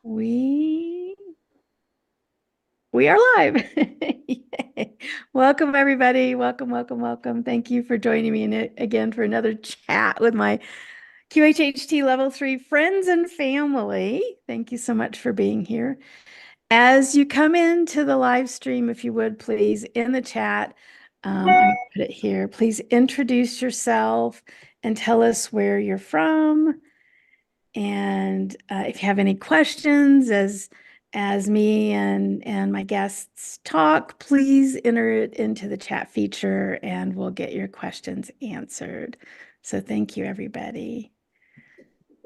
We we are live. Yay. Welcome everybody. Welcome, welcome, welcome. Thank you for joining me again for another chat with my QHHT Level 3 friends and family. Thank you so much for being here. As you come into the live stream, if you would please, in the chat, I put it here. Please introduce yourself and tell us where you're from. And if you have any questions as me and my guests talk, please enter it into the chat feature and we'll get your questions answered. So thank you, everybody.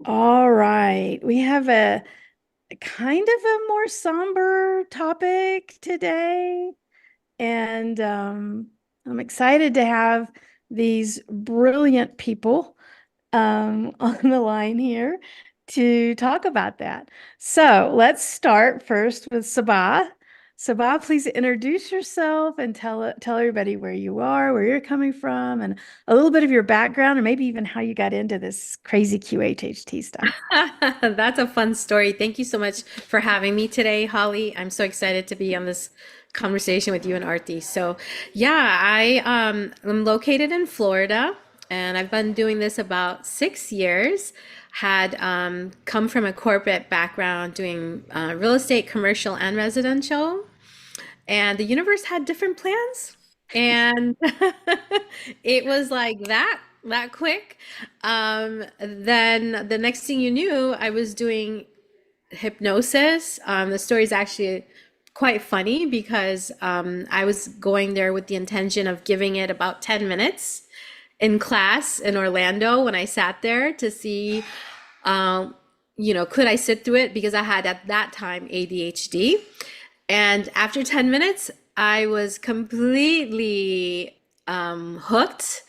All right, we have a kind of a more somber topic today, and I'm excited to have these brilliant people on the line here to talk about that. So let's start first with Sabah. Sabah, please introduce yourself and tell everybody where you are, where you're coming from, and a little bit of your background, and maybe even how you got into this crazy QHHT stuff. That's a fun story. Thank you so much for having me today, Holly. I'm so excited to be on this conversation with you and Aarti. So, yeah, am located in Florida, and I've been doing this about 6 years. Had come from a corporate background doing real estate, commercial, and residential, and the universe had different plans, and it was like that quick. Then the next thing you knew, I was doing hypnosis. The story is actually quite funny because I was going there with the intention of giving it about 10 minutes in class in Orlando when I sat there to see, um, could I sit through it, because I had at that time ADHD. And after 10 minutes, I was completely hooked,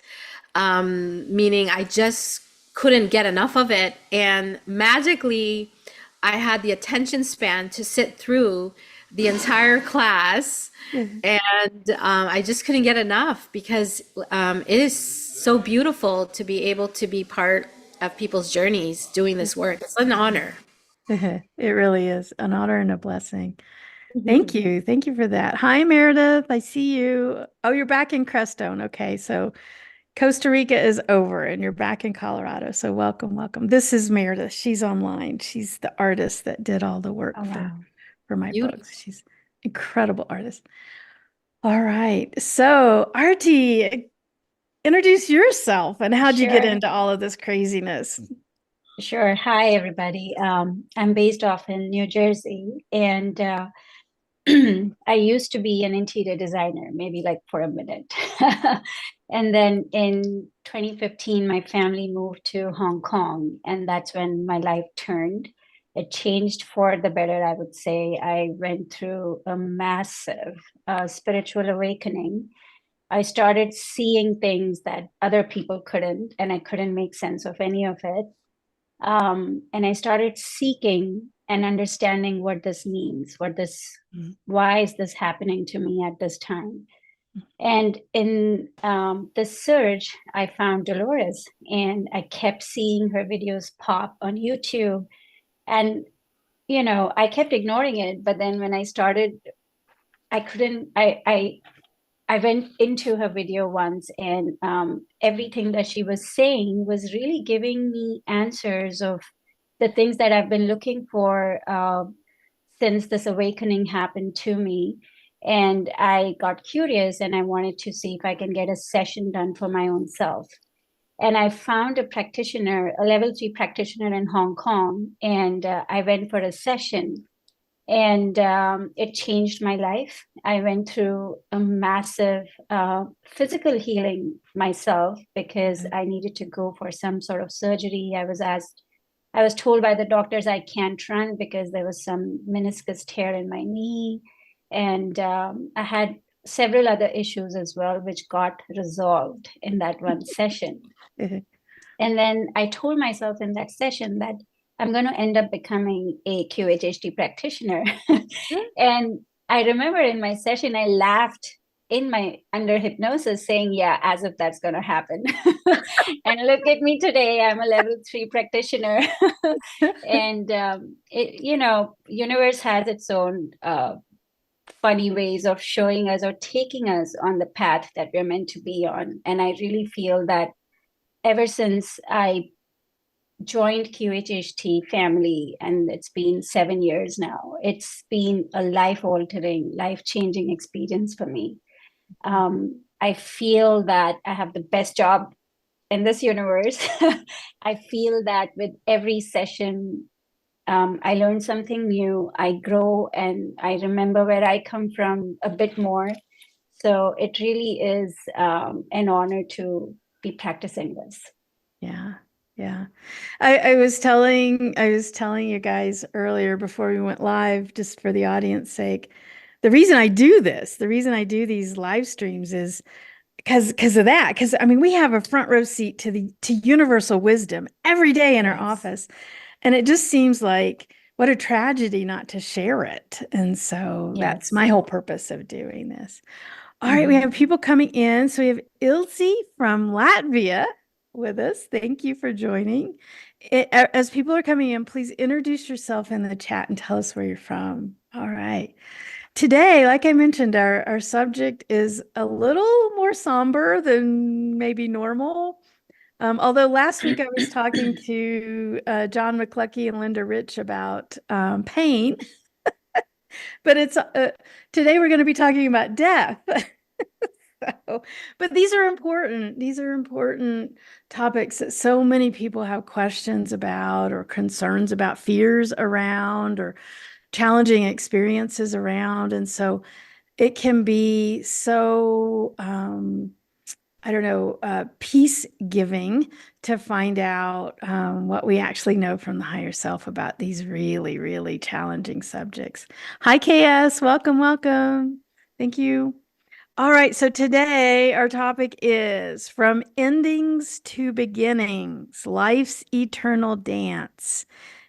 meaning I just couldn't get enough of it. And magically, I had the attention span to sit through the entire class. Mhm. And I just couldn't get enough because it is so beautiful to be able to be part of people's journeys doing this work. It's an honor. It really is an honor and a blessing. Thank you. Thank you for that. Hi, Meredith. I see you. Oh, you're back in Crestone. Okay, so Costa Rica is over and you're back in Colorado. So welcome, welcome. This is Meredith. She's online. She's the artist that did all the Oh, work wow. for my Beautiful. books. She's incredible artist. All right. So, Aarti, introduce yourself and how'd you get Sure, into all of this craziness? sure. Hi, everybody. I'm based off in New Jersey, and I used to be an interior designer, maybe like for a minute. And then in 2015, my family moved to Hong Kong, and that's when my life turned. It changed for the better, I would say. I went through a massive spiritual awakening. I started seeing things that other people couldn't, and I couldn't make sense of any of it. And I started seeking and understanding what this means, Mm. why is this happening to me at this time? And in this search, I found Dolores, and I kept seeing her videos pop on YouTube. And, I kept ignoring it. But then when I started, I couldn't, I went into her video once, and everything that she was saying was really giving me answers of the things that I've been looking for since this awakening happened to me. And I got curious, and I wanted to see if I can get a session done for my own self. And I found a practitioner, a level 3 practitioner in Hong Kong, and I went for a session, and it changed my life. I went through a massive physical healing myself because I needed to go for some sort of surgery. I was told by the doctors I can't run because there was some meniscus tear in my knee. And I had several other issues as well, which got resolved in that one session. And then I told myself in that session that I'm going to end up becoming a QHHT practitioner. And I remember in my session, I laughed in my under hypnosis saying, yeah, as if that's going to happen. And look at me today, I'm a level 3 practitioner. And universe has its own funny ways of showing us or taking us on the path that we're meant to be on. And I really feel that ever since I joined QHHT family, and it's been 7 years now, it's been a life-altering, life-changing experience for me. I feel that I have the best job in this universe. I feel that with every session, I learn something new, I grow, and I remember where I come from a bit more. So it really is an honor to be practicing this. Yeah. Yeah. I was telling you guys earlier before we went live, just for the audience sake, the reason I do this, the reason I do these live streams is because of that. Because I mean, we have a front row seat to universal wisdom every day in our office. And it just seems like what a tragedy not to share it. And so that's my whole purpose of doing this. All right, we have people coming in. So we have Ilse from Latvia with us. Thank you for joining. As people are coming in, please introduce yourself in the chat and tell us where you're from. All right. Today, like I mentioned, our subject is a little more somber than maybe normal. Although last week I was talking to John McCluckey and Linda Rich about pain, but it's today we're going to be talking about death. But these are important. These are important topics that so many people have questions about, or concerns about, fears around, or challenging experiences around. And so it can be so I don't know, peace giving to find out what we actually know from the higher self about these really, really challenging subjects. Hi, KS. Welcome, welcome. Thank you. All right. So today our topic is From Endings to Beginnings, Life's Eternal Dance.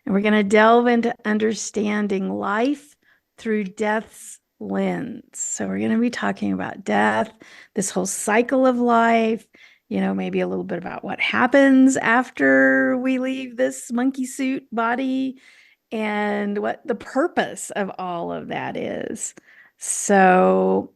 And we're going to delve into understanding life through death's lens. So we're going to be talking about death, this whole cycle of life, maybe a little bit about what happens after we leave this monkey suit body and what the purpose of all of that is. So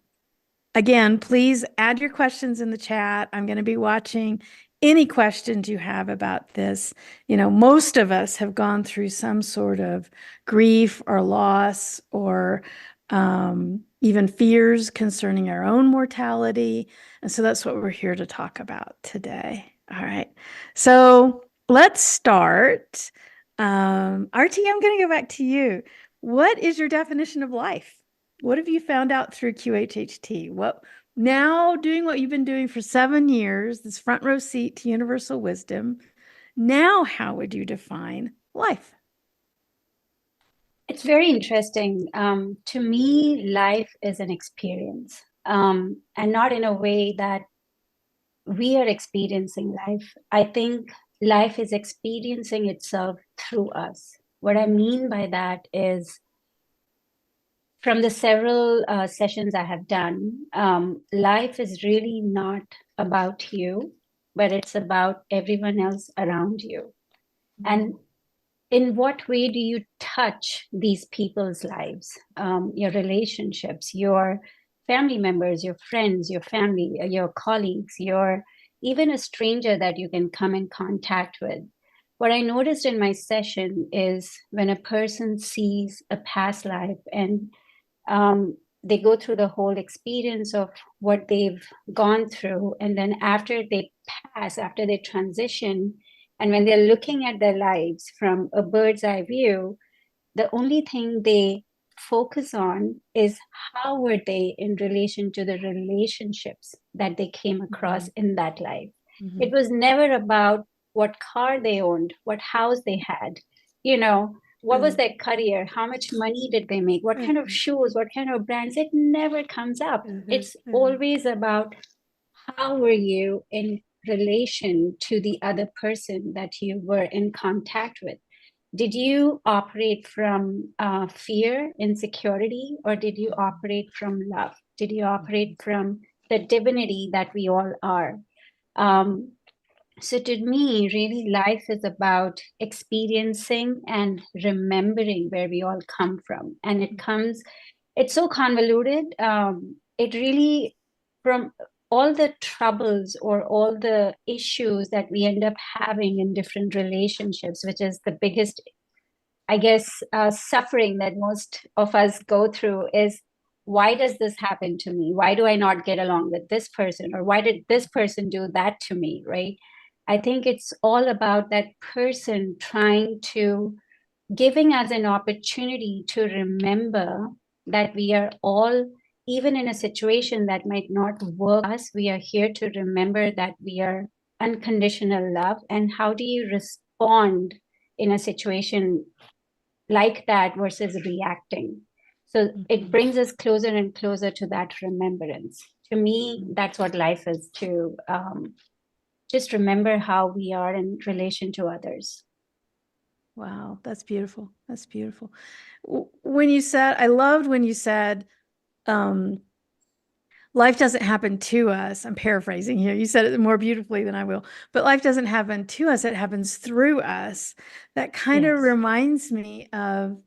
again, please add your questions in the chat. I'm going to be watching any questions you have about this. Most of us have gone through some sort of grief or loss, or even fears concerning our own mortality. And so that's what we're here to talk about today. All right. So let's start. Aarti, I'm going to go back to you. What is your definition of life? What have you found out through QHHT? Now doing what you've been doing for 7 years, this front row seat to universal wisdom. Now, how would you define life? It's very interesting. To me, life is an experience, and not in a way that we are experiencing life. I think life is experiencing itself through us. What I mean by that is, from the several sessions I have done, life is really not about you, but it's about everyone else around you. And in what way do you touch these people's lives, your relationships, your family members, your friends, your family, your colleagues, even a stranger that you can come in contact with? What I noticed in my session is when a person sees a past life and they go through the whole experience of what they've gone through, and then after they pass, after they transition, and when they're looking at their lives from a bird's eye view, the only thing they focus on is how were they in relation to the relationships that they came across in that life. It was never about what car they owned, what house they had, what was their career, how much money did they make, what kind of shoes, what kind of brands. It never comes up. It's always about how were you in relation to the other person that you were in contact with. Did you operate from fear, insecurity, or did you operate from love? Did you operate from the divinity that we all are? Um, so to me, really, life is about experiencing and remembering where we all come from. And it's so convoluted. It really, from all the troubles or all the issues that we end up having in different relationships, which is the biggest, I guess, suffering that most of us go through, is why does this happen to me? Why do I not get along with this person? Or why did this person do that to me? Right? I think it's all about that person trying to giving us an opportunity to remember that we are all, even in a situation that might not work us, we are here to remember that we are unconditional love. And how do you respond in a situation like that versus reacting? So it brings us closer and closer to that remembrance. To me, that's what life is, to just remember how we are in relation to others. Wow, that's beautiful. That's beautiful. When you said, I loved when you said, life doesn't happen to us. I'm paraphrasing here. You said it more beautifully than I will, but life doesn't happen to us. It happens through us. That kind of Yes. reminds me of,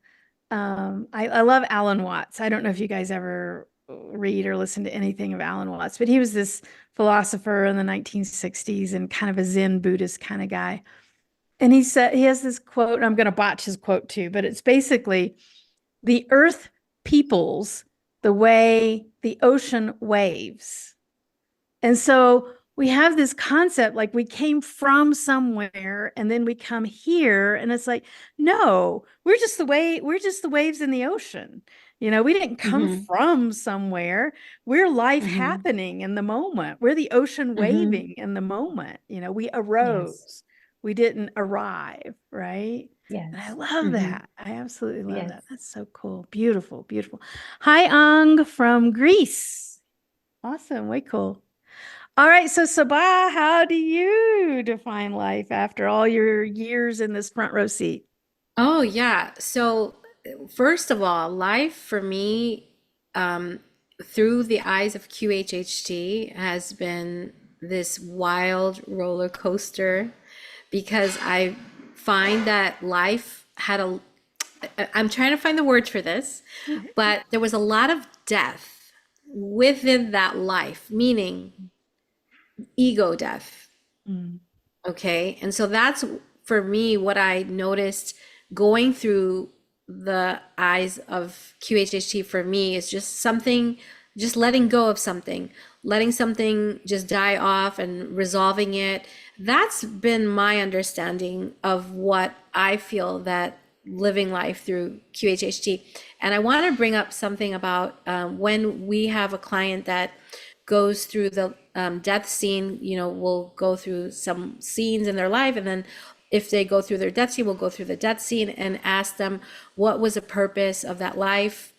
I love Alan Watts. I don't know if you guys ever read or listen to anything of Alan Watts, but he was this philosopher in the 1960s and kind of a Zen Buddhist kind of guy. And he said, he has this quote, and I'm going to botch his quote too, but it's basically, the earth peoples the way the ocean waves. And so we have this concept like we came from somewhere and then we come here, and it's like, no, we're just the waves in the ocean. We didn't come from somewhere. We're life happening in the moment. We're the ocean waving in the moment. We arose. Yes. We didn't arrive, right? Yes. And I love that. I absolutely love Yes. that. That's so cool. Beautiful, beautiful. Hi, Ang from Greece. Awesome. Way cool. All right. So, Sabah, how do you define life after all your years in this front row seat? Oh, yeah. So, first of all, life for me, um, through the eyes of QHHT, has been this wild roller coaster because I find that life had I'm trying to find the words for this, but there was a lot of death within that life, meaning ego death. Mm. Okay. And so that's for me what I noticed going through the eyes of QHHT for me is just something, just letting go of something, letting something just die off and resolving it. That's been my understanding of what I feel that living life through QHHT. And I want to bring up something about when we have a client that goes through the death scene, we'll go through some scenes in their life. And then if they go through their death scene, we'll go through the death scene and ask them, what was the purpose of that life?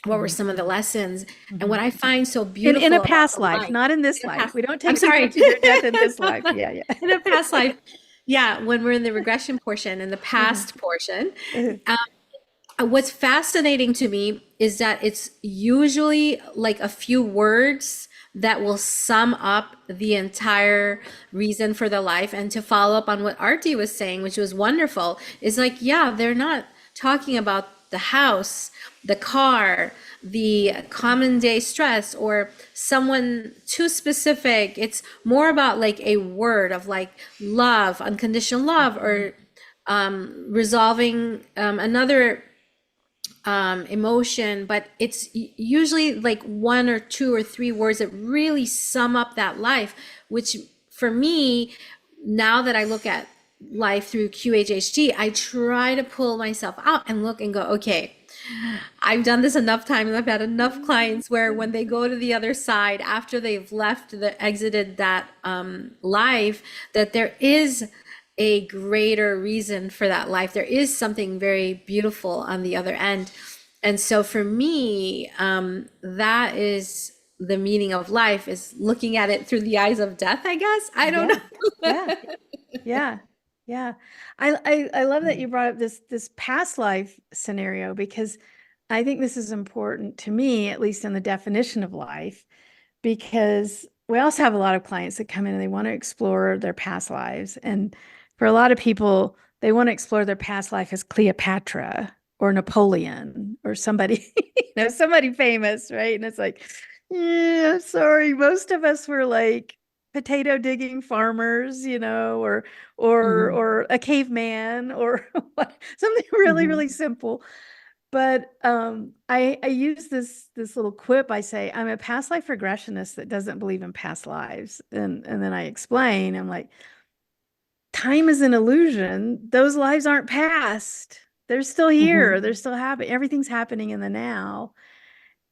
What were some of the lessons? And what I find so beautiful In a about past the life, life, not in this in a life. past, We don't I'm take sorry, people to their death in this life. Yeah, yeah. in a past life. Yeah, when we're in the regression portion, in the past portion, what's fascinating to me is that it's usually like a few words that will sum up the entire reason for the life. And to follow up on what Aarti was saying, which was wonderful, is like, yeah, they're not talking about the house, the car, the common day stress, or someone too specific. It's more about like a word of like love, unconditional love, or resolving another emotion, but it's usually like one or two or three words that really sum up that life, which for me, now that I look at life through QHHT, I try to pull myself out and look and go, okay, I've done this enough times. I've had enough clients where when they go to the other side, after they've exited that life, that there is a greater reason for that life. There is something very beautiful on the other end. And so for me, that is the meaning of life, is looking at it through the eyes of death, I guess. I don't know. Yeah. Yeah. Yeah. I love that you brought up this past life scenario, because I think this is important to me, at least in the definition of life, because we also have a lot of clients that come in and they want to explore their past lives. And for a lot of people, they want to explore their past life as Cleopatra or Napoleon or somebody, somebody famous, right? And it's like, yeah, sorry, most of us were like potato digging farmers, Mm-hmm. or a caveman or something really, Mm-hmm. really simple. But I use this little quip. I say I'm a past life regressionist that doesn't believe in past lives, and then I explain. I'm like, time is an illusion. Those lives aren't past. They're still here. Mm-hmm. They're still happening. Everything's happening in the now.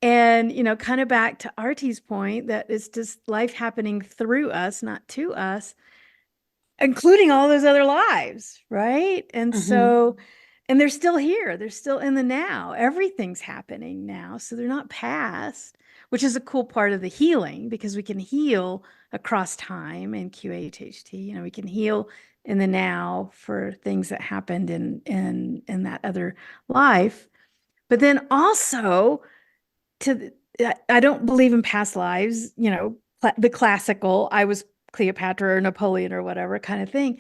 And kind of back to Aarti's point that it's just life happening through us, not to us, including all those other lives, right? And Mm-hmm. so, and they're still here. They're still in the now. Everything's happening now. So they're not past, which is a cool part of the healing, because we can heal across time in QHHT. We can heal in the now for things that happened in that other life. But then also to I don't believe in past lives, the classical, I was Cleopatra or Napoleon or whatever kind of thing,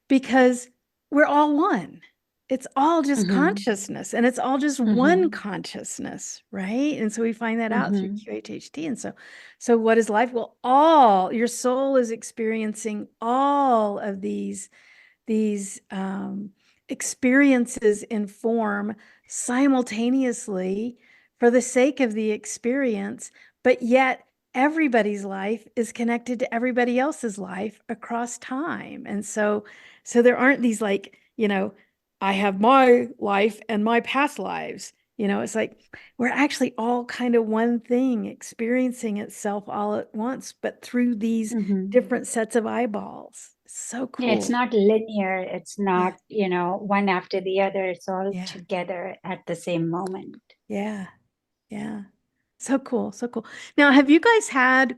because we're all one. It's all just Mm-hmm. consciousness, and it's all just one Mm-hmm. consciousness, right? And so we find that out through Mm-hmm. QHHT. And so what is life? Well, all your soul is experiencing all of these experiences in form simultaneously for the sake of the experience, but yet everybody's life is connected to everybody else's life across time. And so there aren't these like, I have my life and my past lives. It's like we're actually all kind of one thing experiencing itself all at once, but through these Mm-hmm. different sets of eyeballs. So Yeah, it's cool. not linear. It's Yeah. not, one after the other. It's all Yeah. together at the same moment. Yeah. Yeah. So cool. So cool. Now, have you guys had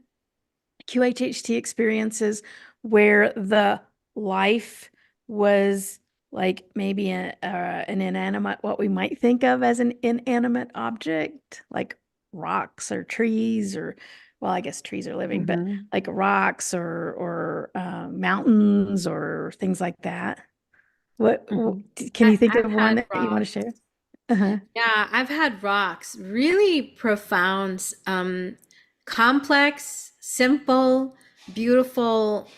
QHHT experiences where the life was like maybe an inanimate, what we might think of as an inanimate object, like rocks or trees, or, well, I guess trees are living, but Mm-hmm. like rocks or mountains or things like that? Mm-hmm. Can you think I've of one had that you want to rocks. share? Uh-huh. Yeah, I've had rocks, really profound, complex, simple, beautiful,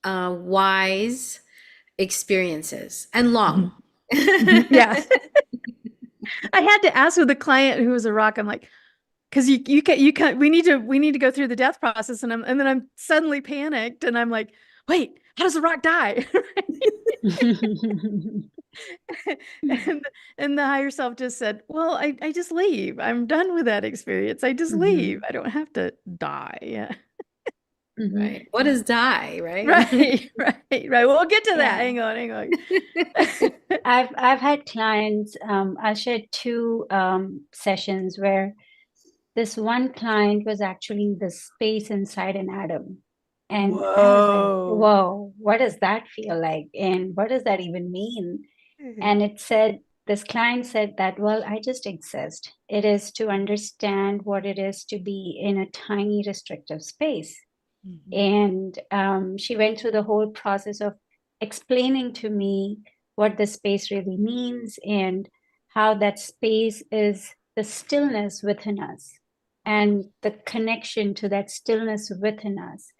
wise experiences, and long. Mhm. Mhm. Yeah. I had to ask with a client who was a rock. I'm like, because you can we need to go through the death process, and then I'm suddenly panicked, and I'm like, wait, how does the rock die? and and the higher self just said, well, I just leave. I'm done with that experience. I just leave. Mm-hmm. I don't have to die. Yeah. Mm-hmm. Right. What is die, right? Right, right. We'll get to that. Yeah. Hang on. I've had clients, I'll share two sessions where this one client was actually the space inside an atom. And I was like, Whoa. whoa, what does that feel like? And what does that even mean? And it said, this client said that, well, I just exist. It is to understand what it is to be in a tiny restrictive space. Mhm. And she went through the whole process of explaining to me what the space really means and how that space is the stillness within us and the connection to that stillness within us.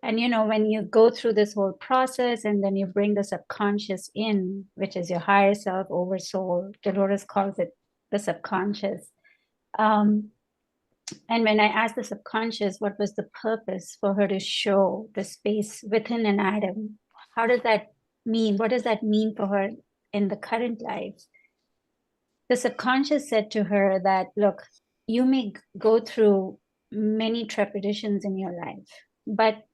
And when you go through this whole process and then you bring the subconscious in, which is your higher self, oversoul, Dolores calls it the subconscious. Um, and when I asked the subconscious what was the purpose for her to show the space within an atom, how does that mean? What does that mean for her in the current life? The subconscious said to her that, look, you may go through many trepidations in your life, but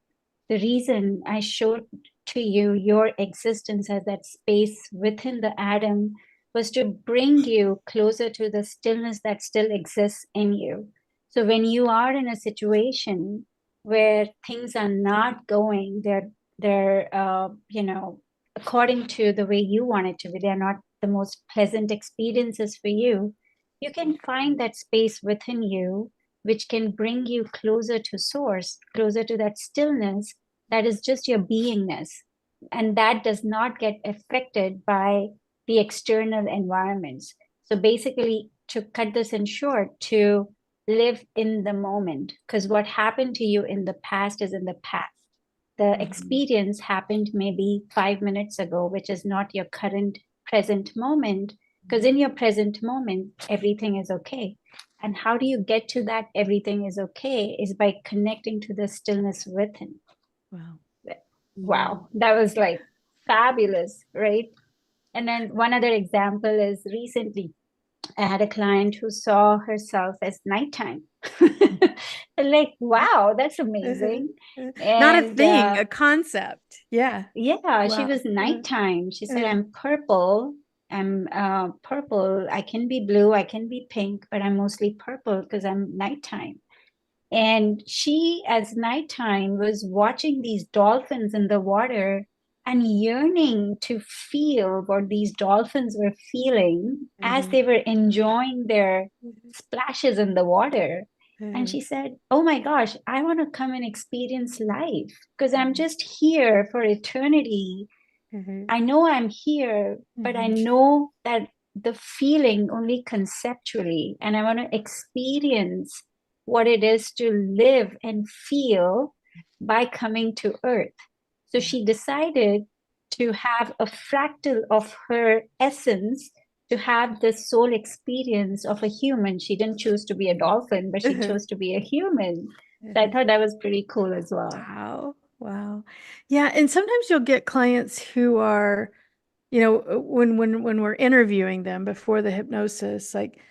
the reason I showed to you your existence as that space within the atom was to bring you closer to the stillness that still exists in you. So when you are in a situation where things are not going, they're according to the way you want it to be, they're not the most pleasant experiences for you, you can find that space within you which can bring you closer to source, closer to that stillness that is just your beingness. And that does not get affected by the external environments. So basically, to cut this in short, to live in the moment, because what happened to you in the past is in the past. The experience happened maybe 5 minutes ago, which is not your current present moment, because in your present moment, everything is okay. And how do you get to that everything is okay is by connecting to the stillness within. Wow. Wow, that was like fabulous, right? And then one other example is recently I had a client who saw herself as nighttime. Like, wow, that's amazing. Not a And thing, a concept. Yeah. yeah, she Wow. was nighttime. She said, I'm purple. I'm purple. I can be blue, I can be pink, but I'm mostly purple because I'm nighttime. And she, as nighttime, was watching these dolphins in the water and yearning to feel what these dolphins were feeling as they were enjoying their splashes in the water. And she said, oh my gosh, I want to come and experience life because I'm just here for eternity. I know I'm here, but I know that the feeling only conceptually, and I want to experience what it is to live and feel by coming to Earth. So she decided to have a fractal of her essence to have the soul experience of a human. She didn't choose to be a dolphin, but she chose to be a human. So I thought that was pretty cool as well. Wow. Wow. Yeah, and sometimes you'll get clients who are, when we're interviewing them before the hypnosis, like,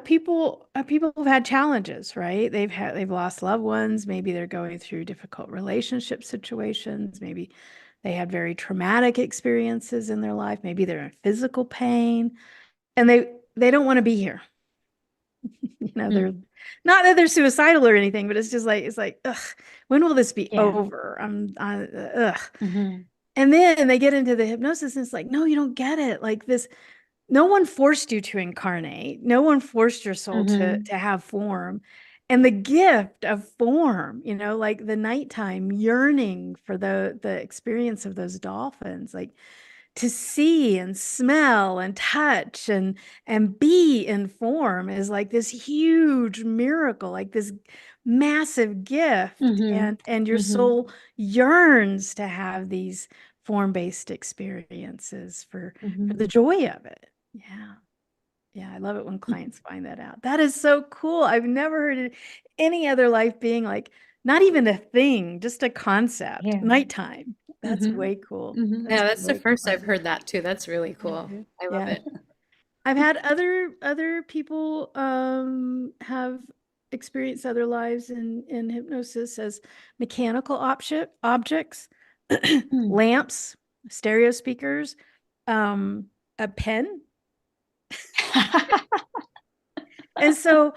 people have had challenges, right? They've lost loved ones, maybe they're going through difficult relationship situations, maybe they had very traumatic experiences in their life, maybe they're in physical pain, and they don't want to be here. They're not that they're suicidal or anything, but it's like, ugh, when will this be Yeah. over? Ugh. And then they get into the hypnosis and it's like, no, you don't get it. Like this, no one forced you to incarnate. No one forced your soul to have form. And the gift of form, like the nighttime yearning for the experience of those dolphins, like to see and smell and touch and be in form is like this huge miracle, like this massive gift. And your soul yearns to have these form-based experiences for the joy of it. Yeah. Yeah, I love it when clients find that out. That is so cool. I've never heard of any other life being like not even a thing, just a concept. Yeah. Nighttime. That's way cool. Yeah, that's the Way first cool. I've heard that too. That's really cool. I love Yeah. it. I've had other people have experienced other lives in hypnosis as mechanical objects, lamps, stereo speakers, a pen. And so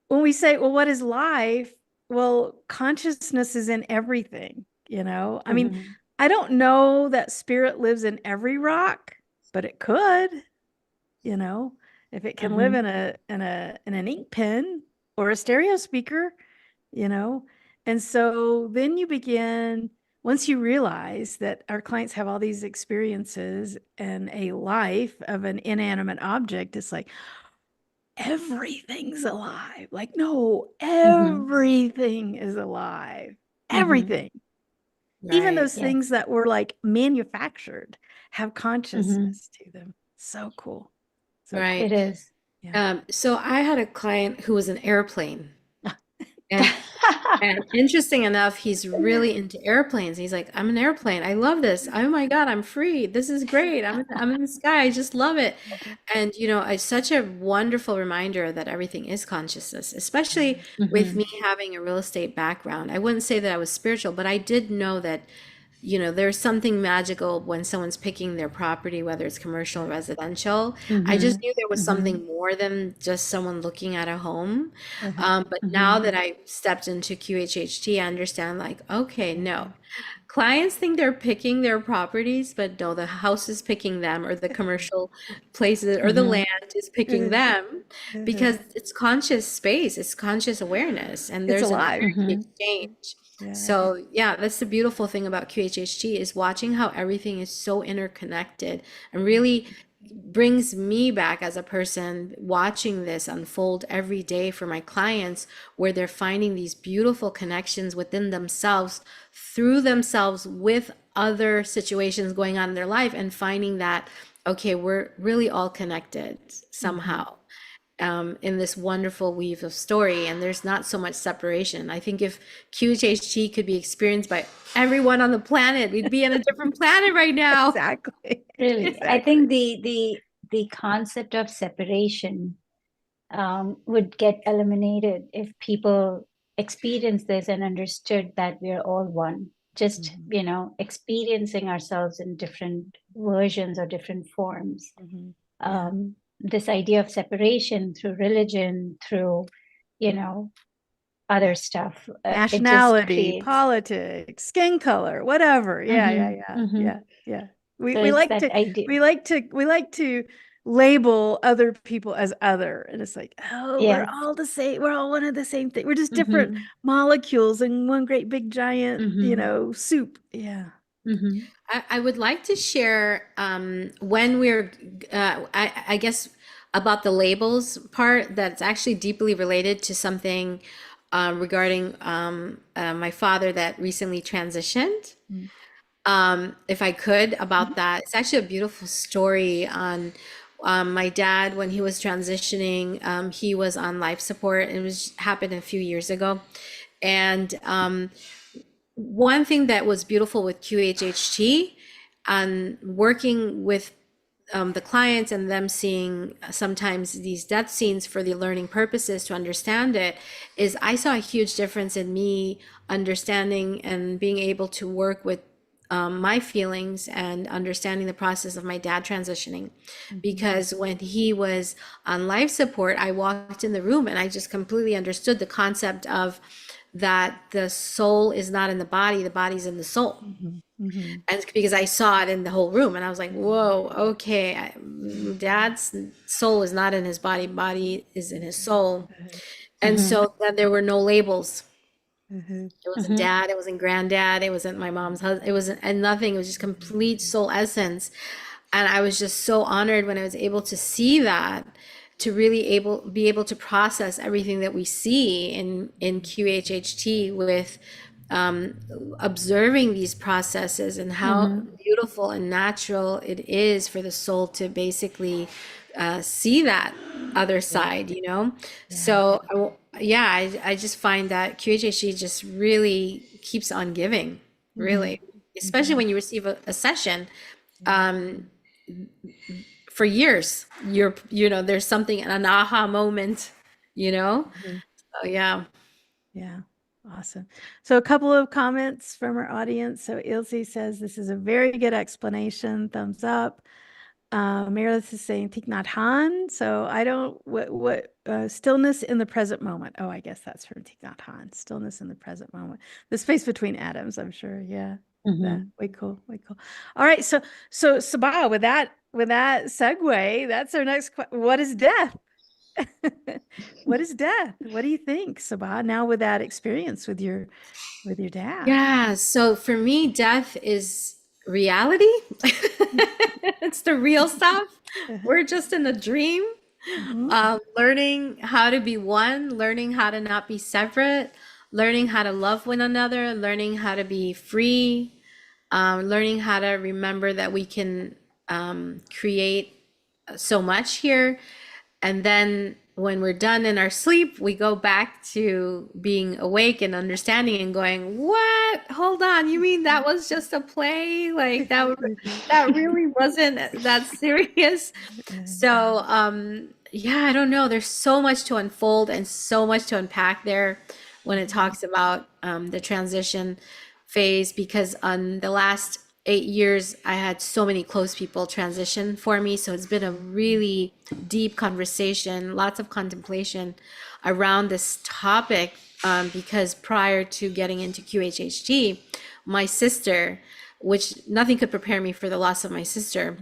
when we say, well, what is life? Well, consciousness is in everything, I mean, I don't know that spirit lives in every rock, but it could, if it can live in an ink pen or a stereo speaker, you know. And so then you begin, once you realize that our clients have all these experiences and a life of an inanimate object, it's like, everything's alive. Like, no, everything is alive. Everything. Even those Right. Yes. things that were like manufactured have consciousness to them. So cool. So cool. Right. It is. Yeah. So I had a client who was an airplane. And interesting enough, he's really into airplanes. He's like, I'm an airplane. I love this. Oh my God, I'm free. This is great. I'm in the sky. I just love it. And it's such a wonderful reminder that everything is consciousness, especially with me having a real estate background. I wouldn't say that I was spiritual, but I did know that you know, there's something magical when someone's picking their property, whether it's commercial or residential. I just Mm-hmm. knew there was Mm-hmm. something more than just someone looking at a home. Uh-huh. But Mm-hmm. now that I stepped into QHHT, I understand like, okay, no. Clients think they're picking their properties, but no, the house is picking them, or the commercial places or the Mm-hmm. land is picking Uh-huh. them, Uh-huh. because it's conscious space, it's conscious awareness, and It's there's an alive. energy Mm-hmm. exchange. Yeah. So yeah, that's the beautiful thing about QHHT, is watching how everything is so interconnected, and really brings me back as a person watching this unfold every day for my clients, where they're finding these beautiful connections within themselves, through themselves, with other situations going on in their life, and finding that, okay, we're really all connected Mm-hmm. somehow, in this wonderful weave of story, and there's not so much separation. I think if QHHT could be experienced by everyone on the planet, we'd be on a different planet right now. Exactly. Really, I Exactly. think the concept of separation would get eliminated if people experienced this and understood that we're all one. Just, Mhm, experiencing ourselves in different versions or different forms. mhm. Yeah. This idea of separation through religion, through, you know, other stuff, it just Nationality, creates. politics, skin color, whatever. Yeah, yeah, Hmm. yeah, Hmm. yeah, yeah. We So we it's like that to idea. we like to label other people as other, and it's like, oh, we're Yes. all the same. We're all one of the same thing. We're just different Hmm. molecules in one great big giant, Hmm. soup. Yeah. Hmm. I would like to share, when we're, I guess, about the labels part, that's actually deeply related to something regarding my father that recently transitioned. Mm. If I could, about that. It's actually a beautiful story on my dad when he was transitioning. He was on life support. It was happened a few years ago, and one thing that was beautiful with QHHT and working with the clients and them seeing sometimes these death scenes for the learning purposes to understand it, is I saw a huge difference in me understanding and being able to work with my feelings and understanding the process of my dad transitioning. Mhm. Because when he was on life support, I walked in the room and I just completely understood the concept of that the soul is not in the body's in the soul. Mhm. Mhm. And because I saw it in the whole room, and I was like, whoa, okay, dad's soul is not in his body, body is in his soul. Uh-huh. And Hmm. so then there were no labels. Uh-huh. It wasn't Hmm. dad, it wasn't granddad, it wasn't my mom's husband, it wasn't, and nothing. It was just complete soul essence. And I was just so honored when I was able to see that, to really be able to process everything that we see in QHHT with observing these processes, and how Hmm. beautiful and natural it is for the soul to basically see that other Yeah. side, you know? Yeah. So, yeah, I just find that QHHT just really keeps on giving, Mhm. really, especially Mhm. when you receive a session Yeah. for years. There's something, an aha moment, you know? Mhm. Oh, yeah. Yeah. Awesome. So a couple of comments from our audience. So Ilse says this is a very good explanation. Thumbs up. Meredith is saying Thich Nhat Hanh. So I don't what stillness in the present moment. Oh, I guess that's from Thich Nhat Hanh. Stillness in the present moment. The space between atoms, I'm sure. Yeah. That Hmm. way cool. Way cool. All right. So Sabah, with that segue, that's our next question. What is death? What is death? What do you think, Sabah, now with that experience with your dad? Yeah, so for me, death is reality. It's the real stuff. Uh-huh. We're just in a dream, Mhm. learning how to be one, learning how to not be separate, learning how to love one another, learning how to be free, learning how to remember that we can create so much here. And then when we're done in our sleep, we go back to being awake and understanding and going, what? Hold on, you mean that was just a play? Like that really wasn't that serious? So yeah, I don't know. There's so much to unfold and so much to unpack there when it talks about the transition phase because on the last 8 years, I had so many close people transition for me. So it's been a really deep conversation, lots of contemplation around this topic. Because prior to getting into QHHT, my sister, which nothing could prepare me for the loss of my sister,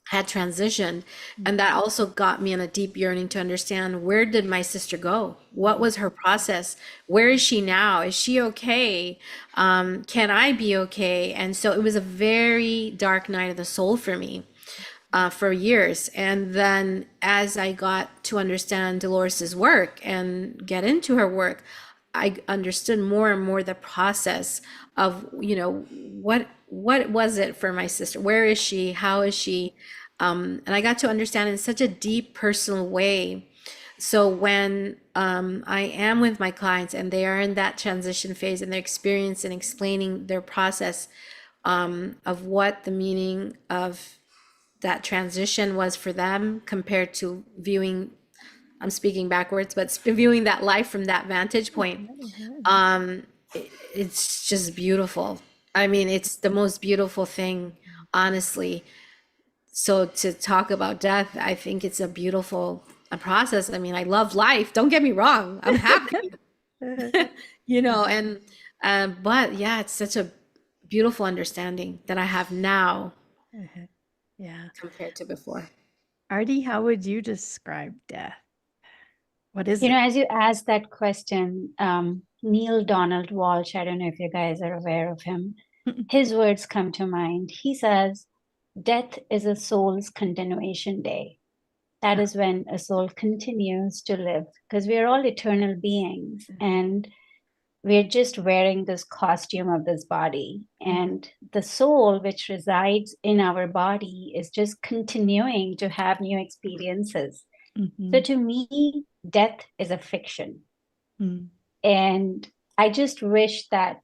had transitioned, and that also got me in a deep yearning to understand, where did my sister go? What was her process? Where is she now? Is she okay? Can I be okay? And so it was a very dark night of the soul for me, for years. And then as I got to understand Dolores's work and get into her work, I understood more and more the process of, what was it for my sister? Where is she? How is she? And I got to understand in such a deep personal way. So when I am with my clients and they are in that transition phase and they're experiencing and explaining their process, of what the meaning of that transition was for them compared to viewing, I'm speaking backwards, but viewing that life from that vantage point, it's just beautiful. I mean, it's the most beautiful thing, honestly. So to talk about death, I think it's a beautiful process. I mean, I love life. Don't get me wrong. I'm happy, and but yeah, it's such a beautiful understanding that I have now Yeah. compared to before. Aarti, how would you describe death? What is it? As you asked that question, Neil Donald Walsh, I don't know if you guys are aware of him, his words come to mind. He says, death is a soul's continuation day. That is when a soul continues to live, because we are all eternal beings and we're just wearing this costume of this body. And the soul, which resides in our body, is just continuing to have new experiences. So to me, death is a fiction. And I just wish that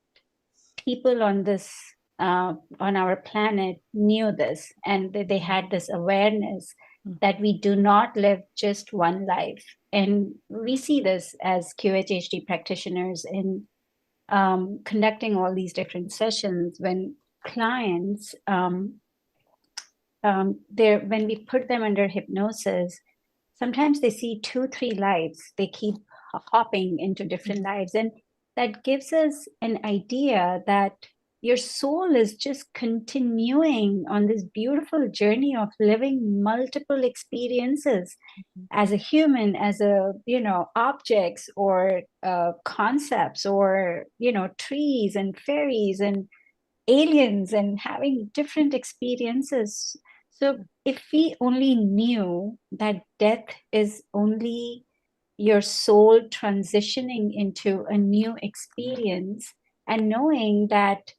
people on this, on our planet knew this, and that they had this awareness that we do not live just one life. And we see this as QHHT practitioners in conducting all these different sessions when clients, when we put them under hypnosis, sometimes they see 2, 3 lives. They keep hopping into different lives. And that gives us an idea that your soul is just continuing on this beautiful journey of living multiple experiences as a human, as objects or concepts or, trees and fairies and aliens and having different experiences. So if we only knew that death is only your soul transitioning into a new experience, and knowing that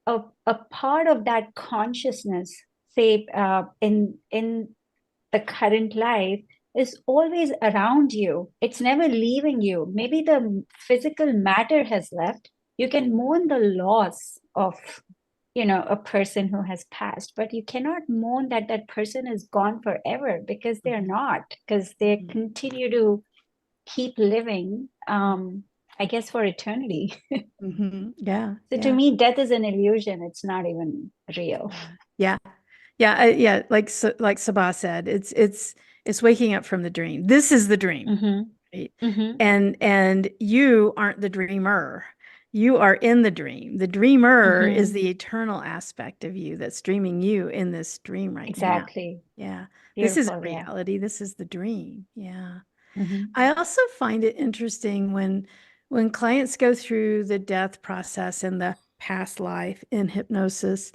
a part of that consciousness, say in the current life, is always around you. It's never leaving you. Maybe the physical matter has left. You can mourn the loss of a person who has passed, but you cannot mourn that that person is gone forever, because they're not, because they continue to keep living, I guess, for eternity. Yeah. So to me, death is an illusion. It's not even real. Yeah. Yeah. Yeah. Like Sabah said, it's waking up from the dream. This is the dream. Right? And you aren't the dreamer. You are in the dream. The dreamer is the eternal aspect of you that's dreaming you in this dream right now. Exactly. Yeah. Beautiful, This isn't reality. This is the dream. Yeah. I also find it interesting when clients go through the death process in the past life in hypnosis.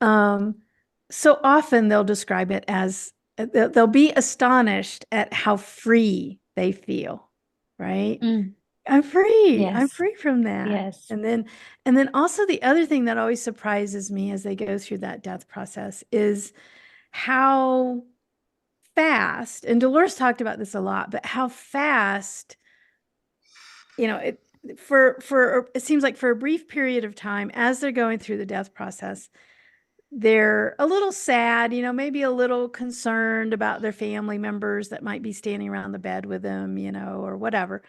So often they'll describe it as they'll be astonished at how free they feel, right? I'm free. I'm Yes. free from that. Yes. And then also the other thing that always surprises me as they go through that death process is how fast, and Dolores talked about this a lot, but how fast, it seems like for a brief period of time as they're going through the death process, they're a little sad, maybe a little concerned about their family members that might be standing around the bed with them, or whatever.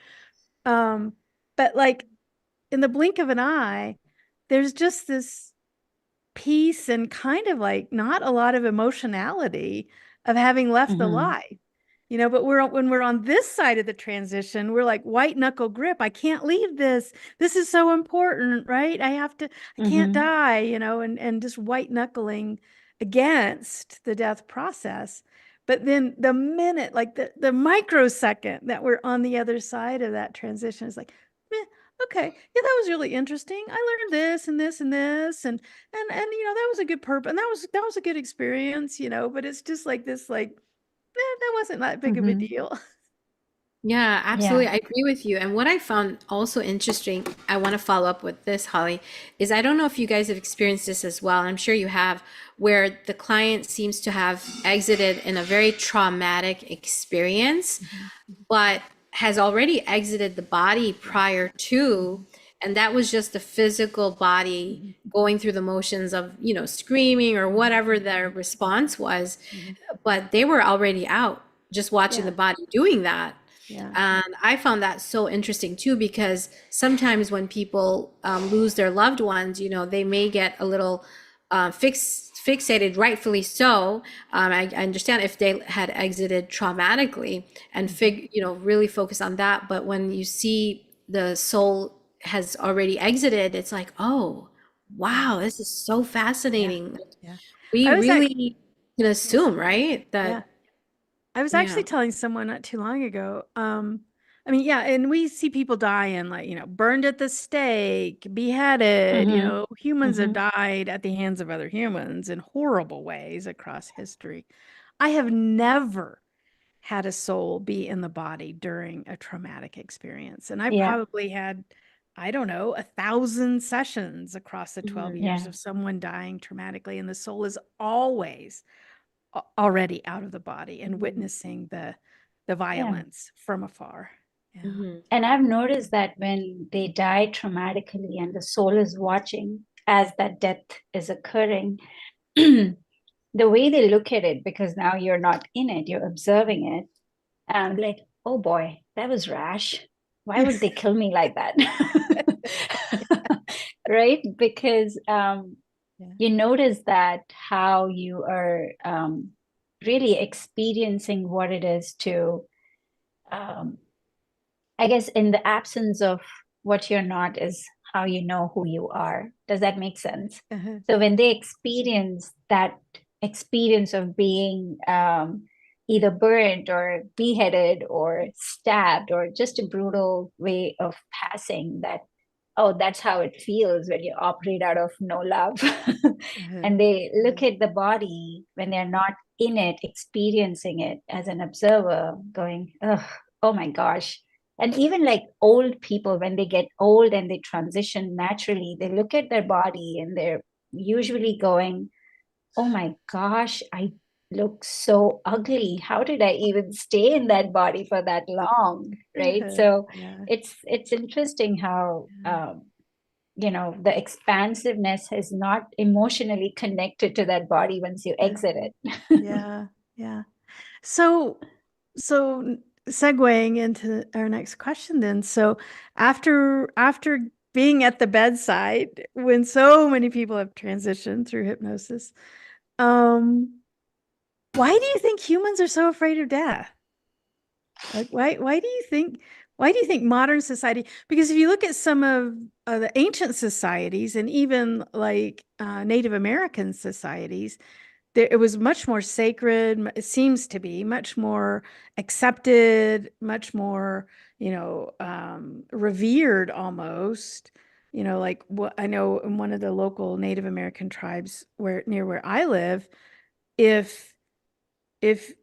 But like in the blink of an eye, there's just this peace and kind of like not a lot of emotionality of having left the Mm-hmm. life. But when we're on this side of the transition, we're like white knuckle grip. I can't leave this. This is so important, right? I can't Mm-hmm. die, and just white knuckling against the death process. But then the minute, like the microsecond that we're on the other side of that transition is like, "Meh, okay, yeah, that was really interesting. I learned this and this and this, and that was a good purpose, and that was a good experience, but it's just like this, like, that wasn't that big of a Mm-hmm. deal." Yeah, Yeah. absolutely. I agree with you. And what I found also interesting, I want to follow up with this, Holly, is I don't know if you guys have experienced this as well. I'm sure you have, where the client seems to have exited in a very traumatic experience, Mhm. but has already exited the body prior to, Mhm. and that was just the physical body Mhm. going through the motions of, screaming or whatever their response was, Mhm. but they were already out just watching the Yeah, body doing that. yeah. And I found that so interesting too, because sometimes when people lose their loved ones, they may get a little fixated, rightfully so. I understand if they had exited traumatically and Mhm. really focus on that. But when you see the soul has already exited, it's like, oh, Yeah, wow, this is so yeah, fascinating. yeah. We I was like, really can yeah, assume, right? yeah. That, I was yeah. actually telling someone not too long ago. I mean, yeah, and we see people dying, like, burned at the stake, beheaded, Mm-hmm. humans have Mm-hmm. died at the hands of other humans in horrible ways across history. I have never had a soul be in the body during a traumatic experience. And I Yeah. probably had, I don't know, 1,000 sessions across the 12 Mhm. years Yeah. of someone dying traumatically. And the soul is always already out of the body and witnessing the Yeah. violence from afar. Yeah. Mhm. And I've noticed that when they die traumatically and the soul is watching as that death is occurring, the way they look at it, because now you're not in it, you're observing it, and like, oh boy, that was rash. Why would they kill me like that? Right? Because Yeah. you notice that how you are really experiencing what it is to um, I guess in the absence of what you're not is how you know who you are. Does that make sense? Uh-huh. So when they experience that experience of being either burned or beheaded or stabbed or just a brutal way of passing, that, oh, that's how it feels when you operate out of no love. Uh-huh. And they look at the body when they're not in it, experiencing it as an observer, going, oh my gosh. And even like old people, when they get old and they transition naturally, they look at their body and they're usually going, oh my gosh, I look so ugly. How did I even stay in that body for that long? Right. Uh-huh. So Yeah. it's interesting how the expansiveness is not emotionally connected to that body once you Uh, exit it. yeah. Yeah. So, segueing into our next question then. So after being at the bedside when so many people have transitioned through hypnosis, um, why do you think humans are so afraid of death? Like, why do you think modern society? Because if you look at some of the ancient societies and even like Native American societies, it was much more sacred. It seems to be much more accepted, much more, revered almost. Like what I know in one of the local Native American tribes near where I live, if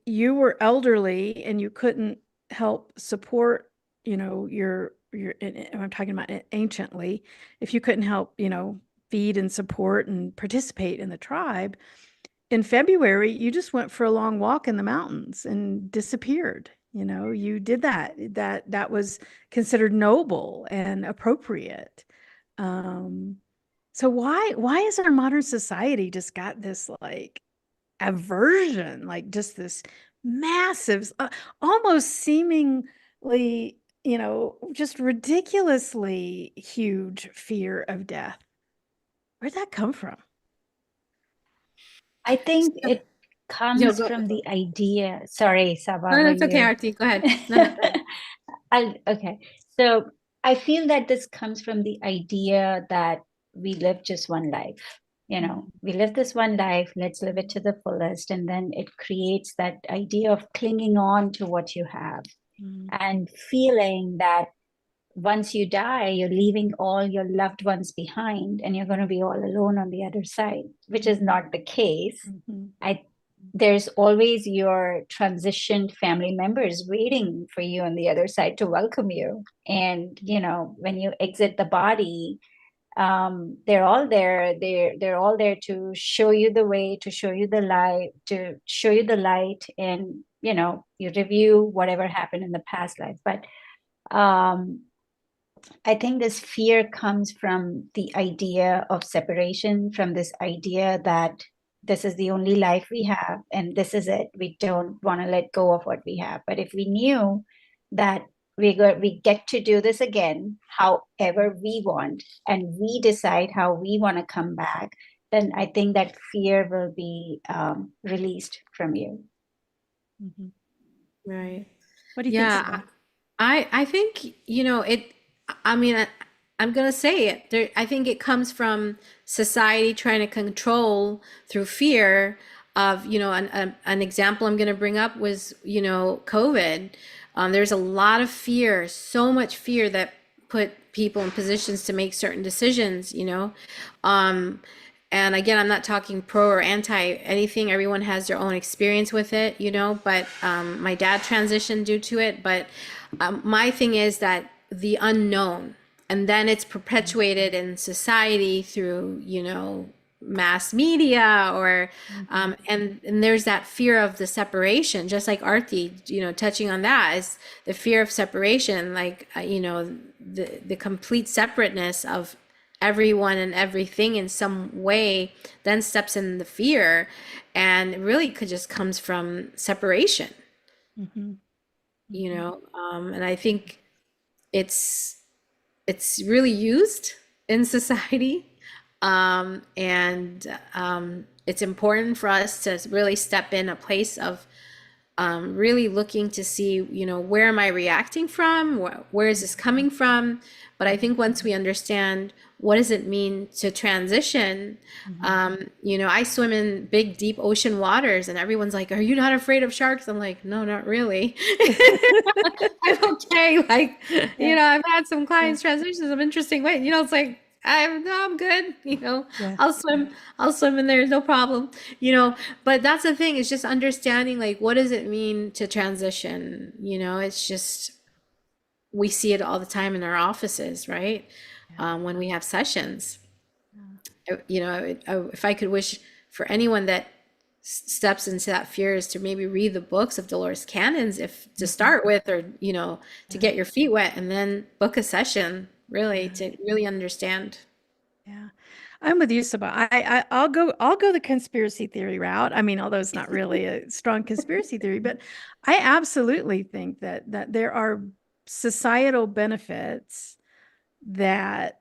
you were elderly and you couldn't help support, and I'm talking about anciently, if you couldn't help, feed and support and participate in the tribe, in February, you just went for a long walk in the mountains and disappeared. You did that. That was considered noble and appropriate. Um, so why is our modern society just got this like aversion, like just this massive, almost seemingly, just ridiculously huge fear of death? Where'd that come from? I think So, it yo, comes go. from the idea. Sorry, No, Sabah, were that's okay, you? Aarti. Go ahead. No, no, go ahead. Okay. So I feel that this comes from the idea that we live just one life. We live this one life, let's live it to the fullest. And then it creates that idea of clinging on to what you have Mm-hmm. and feeling that once you die, you're leaving all your loved ones behind and you're going to be all alone on the other side, which is not the case. Mm-hmm. I There's always your transitioned family members waiting for you on the other side to welcome you. And when you exit the body, they're all there. They're all there to show you the way, to show you the light, and you review whatever happened in the past life. But um, I think this fear comes from the idea of separation, from this idea that this is the only life we have and this is it. We don't want to let go of what we have. But if we knew that we get to do this again, however we want, and we decide how we want to come back, then I think that fear will be released from you. Mm-hmm. Right. What do you think, Yeah, Sabah? I think, I mean, I'm gonna say it. I think it comes from society trying to control through fear of, an example I'm gonna bring up was, COVID. There's a lot of fear, so much fear that put people in positions to make certain decisions, Um, and again, I'm not talking pro or anti anything. Everyone has their own experience with it, but my dad transitioned due to it. But my thing is that the unknown, and then it's perpetuated in society through, mass media or Mm-hmm. and there's that fear of the separation, just like Aarti, touching on that is the fear of separation, like the complete separateness of everyone and everything in some way, then steps in the fear, and it really could just comes from separation, Mm-hmm. Mm-hmm. and I think it's it's really used in society, and it's important for us to really step in a place of really looking to see, where am I reacting from? Where is this coming from? But I think once we understand what does it mean to transition, Mm-hmm. I swim in big, deep ocean waters, and everyone's like, "Are you not afraid of sharks?" I'm like, "No, not really." I'm okay. Like, Yeah. I've had some Yeah. clients transition some interesting way. It's like I'm good. Yeah. I'll swim. I'll swim in there. No problem. But that's the thing, is just understanding, like, what does it mean to transition? It's just, we see it all the time in our offices, right? Yeah. When we have sessions. Yeah. If I could wish for anyone that steps into that fear, is to maybe read the books of Dolores Cannon's, if to Mm-hmm. start with, or to Yeah. get your feet wet, and then book a session, really, Yeah. to really understand. Yeah. I'm with you, Sabah. I'll go the conspiracy theory route. I mean, although it's not really a strong conspiracy theory, but I absolutely think that there are societal benefits that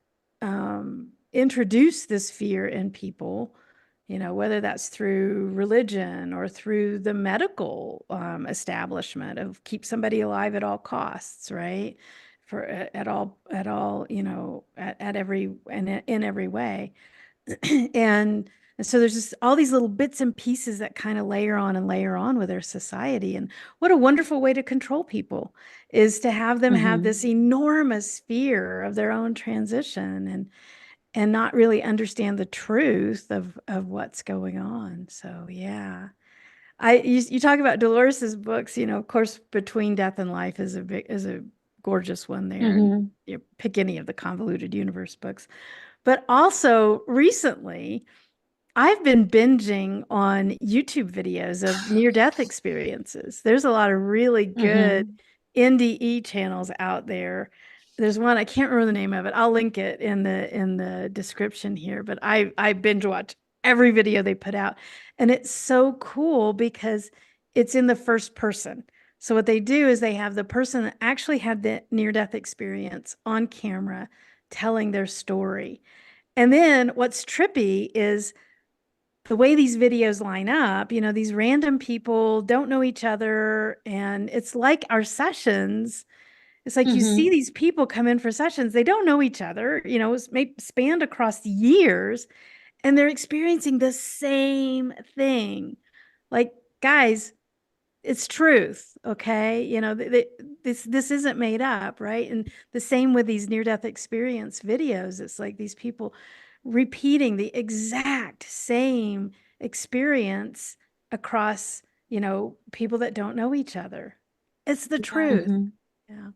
introduce this fear in people, whether that's through religion or through the medical establishment of keep somebody alive at all costs, right? For at all, at every and in every way. and and so there's just all these little bits and pieces that kind of layer on with our society. And what a wonderful way to control people is to have them have Mhm. this enormous fear of their own transition and not really understand the truth of what's going on. So yeah. You talk about Dolores's books, of course, Between Death and Life is a gorgeous one there. And Mhm. you pick any of the Convoluted Universe books. But also recently, I've been binging on YouTube videos of near-death experiences. There's a lot of really good Mhm. NDE channels out there. There's one, I can't remember the name of it. I'll link it in the description here, but I binge watch every video they put out. And it's so cool because it's in the first person. So what they do is they have the person that actually had the near-death experience on camera telling their story. And then what's trippy is the way these videos line up, you know, these random people don't know each other. And it's like our sessions. It's like you see these people come in for sessions, they don't know each other, you know, it's spanned across years, and they're experiencing the same thing. Like, guys, it's truth, okay? You know, this isn't made up, right? And the same with these near-death experience videos. It's like these people repeating the exact same experience across, you know, people that don't know each other. It's the truth. Yeah.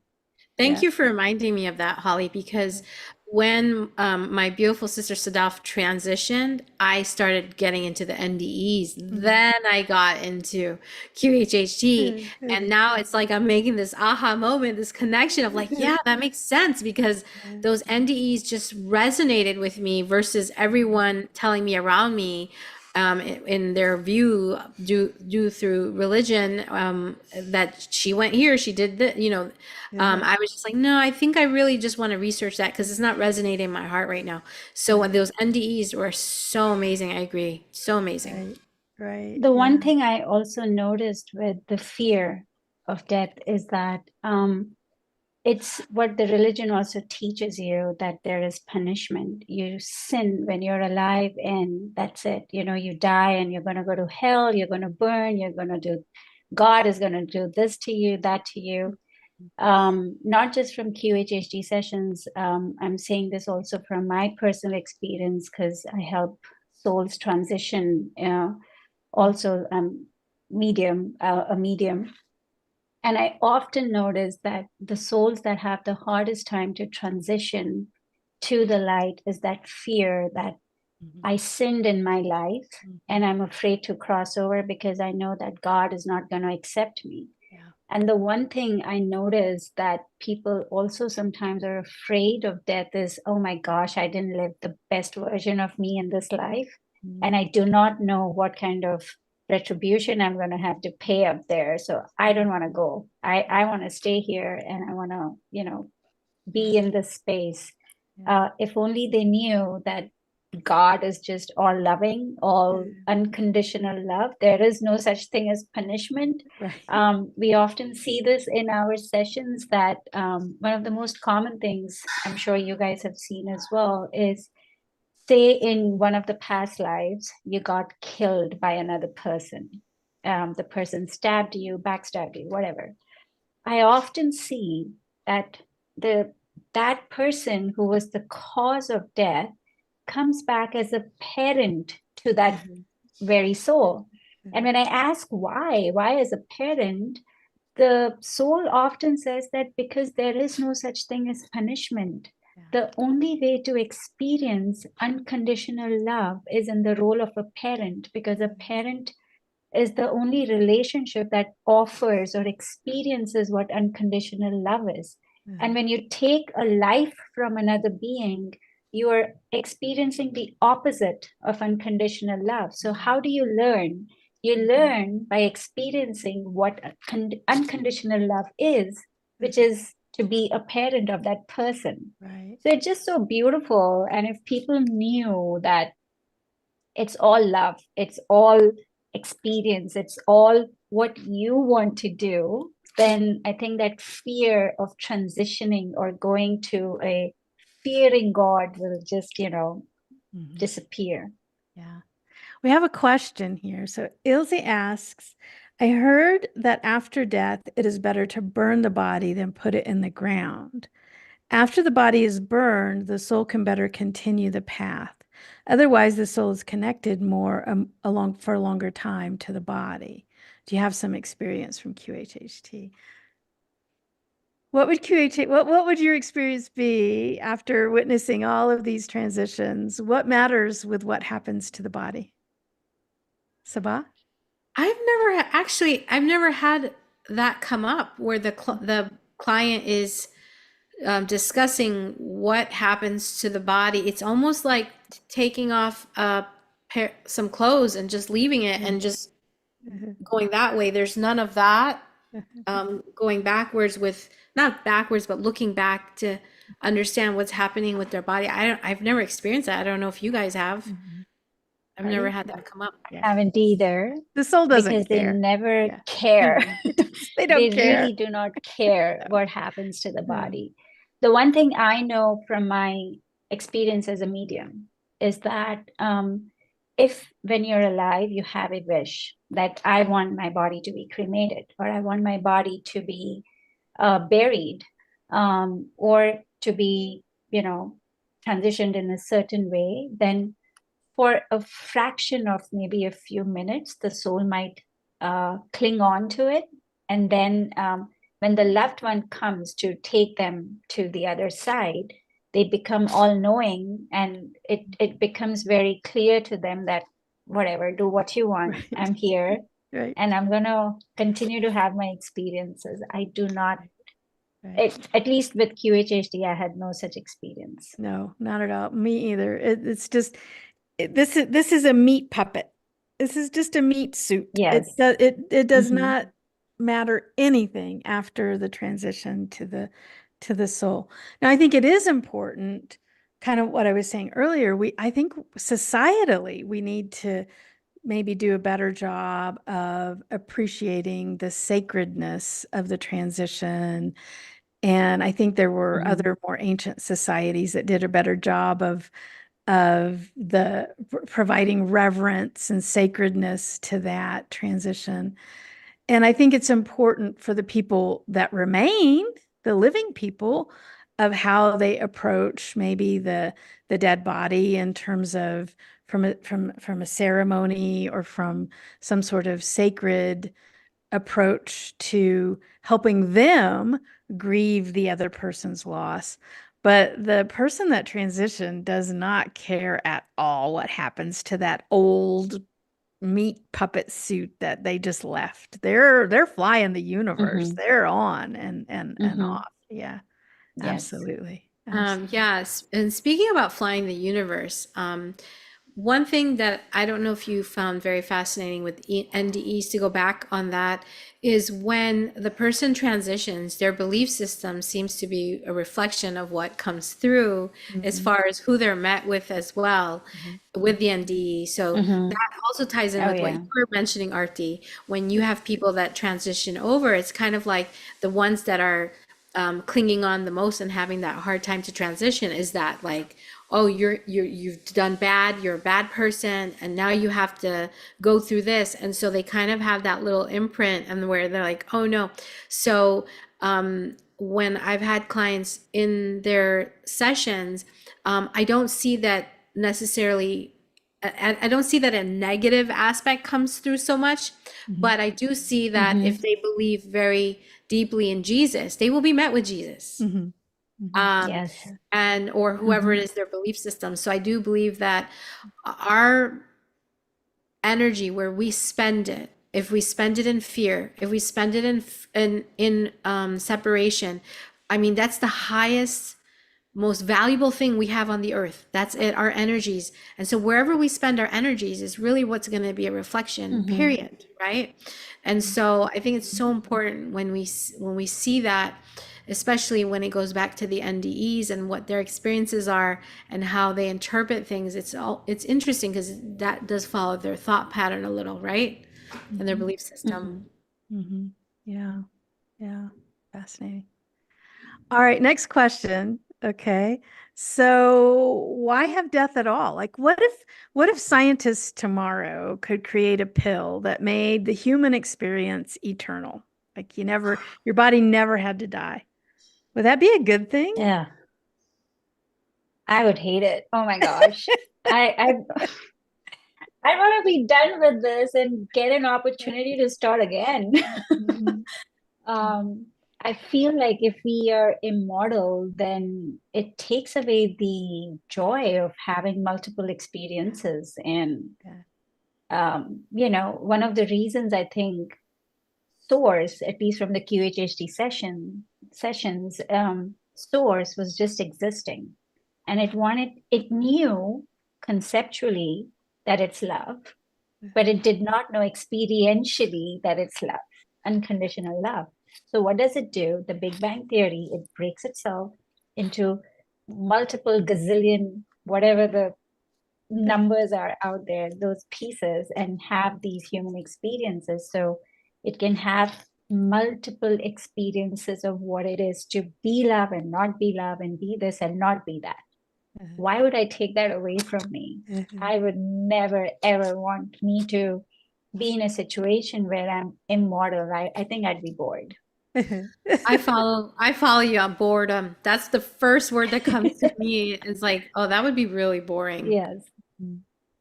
Thank Yeah. you for reminding me of that, Holly, because when my beautiful sister Sadaf transitioned, I started getting into the NDEs. Then I got into QHHT. And now it's like I'm making this aha moment, this connection of like, yeah, that makes sense because those NDEs just resonated with me versus everyone telling me around me in their view due through religion that she went here, she did that, you know. I was just like, no, I think I really just want to research that because it's not resonating in my heart right now. So when those NDEs were so amazing, I agree, so amazing. Right. The Yeah. one thing I also noticed with the fear of death is that it's what the religion also teaches you, that there is punishment. You sin when you're alive, and that's it. You know, you die and you're going to go to hell, you're going to burn, you're going to do, God is going to do this to you, that to you. Not just from QHHT sessions. I'm saying this also from my personal experience because I help souls transition. Also, a medium. And I often notice that the souls that have the hardest time to transition to the light is that fear that I sinned in my life and I'm afraid to cross over because I know that God is not going to accept me. Yeah. And the one thing I notice that people also sometimes are afraid of death is, oh my gosh, I didn't live the best version of me in this life. And I do not know what kind of retribution I'm going to have to pay up there. So I don't want to go. I want to stay here and I want to, you know, be in this space. If only they knew that God is just all loving, all unconditional love. There is no such thing as punishment. Right. We often see this in our sessions that one of the most common things I'm sure you guys have seen as well is, say in one of the past lives, you got killed by another person. The person stabbed you, backstabbed you, whatever. I often see that that person who was the cause of death comes back as a parent to that very soul. And when I ask why as a parent, the soul often says that because there is no such thing as punishment. The only way to experience unconditional love is in the role of a parent, because a parent is the only relationship that offers or experiences what unconditional love is. And when you take a life from another being, you are experiencing the opposite of unconditional love. So, how do you learn? You learn by experiencing what unconditional love is, which is to be a parent of that person. Right. So, it's just so beautiful. And if people knew that it's all love, it's all experience, it's all what you want to do, then I think that fear of transitioning or going to a fearing God will just, you know, disappear. Yeah. We have a question here. So Ilse asks, I heard that after death, it is better to burn the body than put it in the ground. After the body is burned, the soul can better continue the path. Otherwise, the soul is connected more along for a longer time to the body. Do you have some experience from QHHT? What would your experience be after witnessing all of these transitions? What matters with what happens to the body? Sabah? I've never had that come up where the client is discussing what happens to the body. It's almost like taking off some clothes and just leaving it and just going that way. There's none of that. going backwards with, not backwards, but looking back to understand what's happening with their body. I've never experienced that. I don't know if you guys have. Mhm. I've never Artie? had that come up. Yeah. Haven't either, The soul because doesn't they care. never Yeah. care. They They don't really care. do not care No. what happens to the No. body. The one thing I know from my experience as a medium is that if when you're alive, you have a wish that I want my body to be cremated, or I want my body to be buried, or to be, transitioned in a certain way, then for a fraction of maybe a few minutes, the soul might cling on to it. And then when the loved one comes to take them to the other side, they become all knowing, and it becomes very clear to them that whatever, do what you want. Right. I'm here, Right. and I'm going to continue to have my experiences. I do not, Right. at least with QHHT, I had no such experience. No, not at all. Me either. It's just this is a meat puppet. This is just a meat suit. Yes. It does Mm-hmm. not matter anything after the transition to the soul. Now, I think it is important, kind of what I was saying earlier. I think societally we need to maybe do a better job of appreciating the sacredness of the transition. And I think there were Mm-hmm. other more ancient societies that did a better job of the providing reverence and sacredness to that transition. And I think it's important for the people that remain, the living people, of how they approach maybe the dead body in terms of from a ceremony or from some sort of sacred approach to helping them grieve the other person's loss. But the person that transitioned does not care at all what happens to that old meat puppet suit that they just left. They're flying the universe. Mm-hmm. They're on and Mm-hmm. off. Yeah, Yes. absolutely. Absolutely. Yes, and speaking about flying the universe, one thing that I don't know if you found very fascinating with NDEs, to go back on that, is when the person transitions, their belief system seems to be a reflection of what comes through as Mhm, far as who they're met with as well mhm, with the NDE. So Mm-hmm. that also ties in Oh, with what you yeah. were mentioning, Aarti. When you have people that transition over, it's kind of like the ones that are clinging on the most and having that hard time to transition, is that like, oh, you've done bad, you're a bad person, and now you have to go through this. And so they kind of have that little imprint, and where they're like, oh no. So when I've had clients in their sessions, I don't see that necessarily. I don't see that a negative aspect comes through so much, mhm, but I do see that Mm-hmm. if they believe very deeply in Jesus, they will be met with Jesus, mhm, mhm. Yes. and or whoever Mm-hmm. it is, their belief system. So I do believe that our energy, where we spend it, if we spend it in fear, if we spend it in separation, I mean, that's the highest, most valuable thing we have on the earth. That's it, our energies. And so wherever we spend our energies is really what's going to be a reflection, Mm-hmm. period, right? And so I think it's so important when we see that, especially when it goes back to the NDEs and what their experiences are and how they interpret things. It's interesting because that does follow their thought pattern a little, right? And their Mhm, belief system. Mm-hmm. mhm. Yeah, yeah. Fascinating. All right, next question. Okay. So why have death at all? Like what if scientists tomorrow could create a pill that made the human experience eternal? Like your body never had to die. Would that be a good thing? Yeah. I would hate it. Oh my gosh. I want to be done with this and get an opportunity to start again. Mhm. Um, I feel like if we are immortal, then it takes away the joy of having multiple experiences. And Yeah. one of the reasons I think Source, at least from the QHHT sessions, Source was just existing, and it knew conceptually that it's love, but it did not know experientially that it's love. unconditional love. So what does it do? The Big Bang Theory, it breaks itself into multiple gazillion, whatever the numbers are out there, those pieces, and have these human experiences. So it can have multiple experiences of what it is to be love and not be love, and be this and not be that. Why would I take that away from me? I would never, ever want me to be in a situation where I'm immortal. I think I'd be bored. I follow you on boredom. That's the first word that comes to me. Is like, oh, that would be really boring. Yes.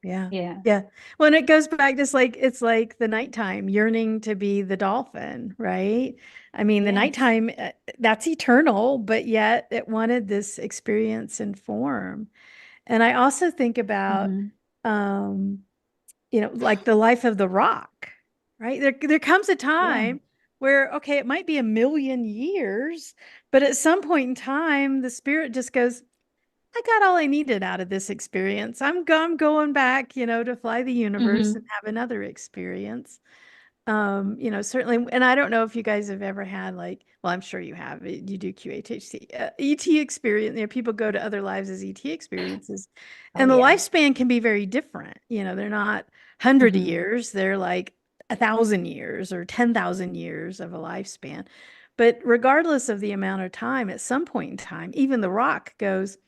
Yeah. Yeah. Yeah. Well, and it goes back just like it's like the nighttime yearning to be the dolphin, right? I mean, the Yes. nighttime, that's eternal, but yet it wanted this experience and form. And I also think about, um, like the life of the rock, right? There comes a Yeah. time where, okay, it might be a million years, but at some point in time, the spirit just goes, I got all I needed out of this experience. I'm going back, to fly the universe and have another experience. Certainly, and I don't know if you guys have ever had like, well, I'm sure you have. You do QHHT, ET experience. People go to other lives as ET experiences, Oh, and the yeah. lifespan can be very different. They're not 100 years; they're like 1,000 years or 10,000 years of a lifespan. But regardless of the amount of time, at some point in time, even the rock goes,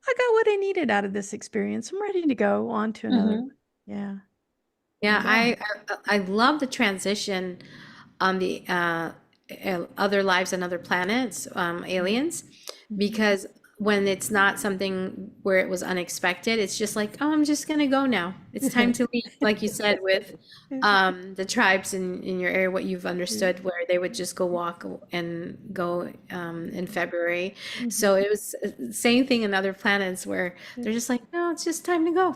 I got what I needed out of this experience. I'm ready to go on to another one. Yeah. Yeah, Yeah. I love the transition on the other lives and other planets, aliens, because when it's not something where it was unexpected, it's just like, oh, I'm just gonna go now. It's time to leave, like you said with the tribes in your area, what you've understood, where they would just go walk and go in February. So it was same thing in other planets where they're just like, no, it's just time to go.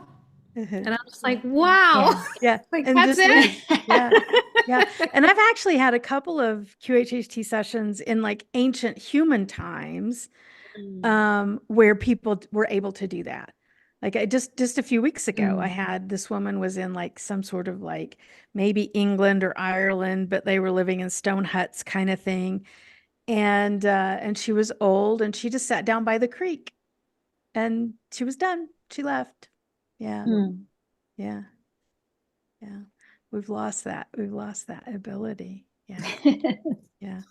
And I'm just like, wow, Yeah. like And that's just it. yeah. Yeah. And I've actually had a couple of QHHT sessions in like ancient human times, where people were able to do that. Like just a few weeks ago, I had this woman was in like some sort of like maybe England or Ireland, but they were living in stone huts kind of thing. And she was old and she just sat down by the creek and she was done. She left. Yeah. Yeah. Yeah. We've lost that. We've lost that ability. Yeah. Yeah.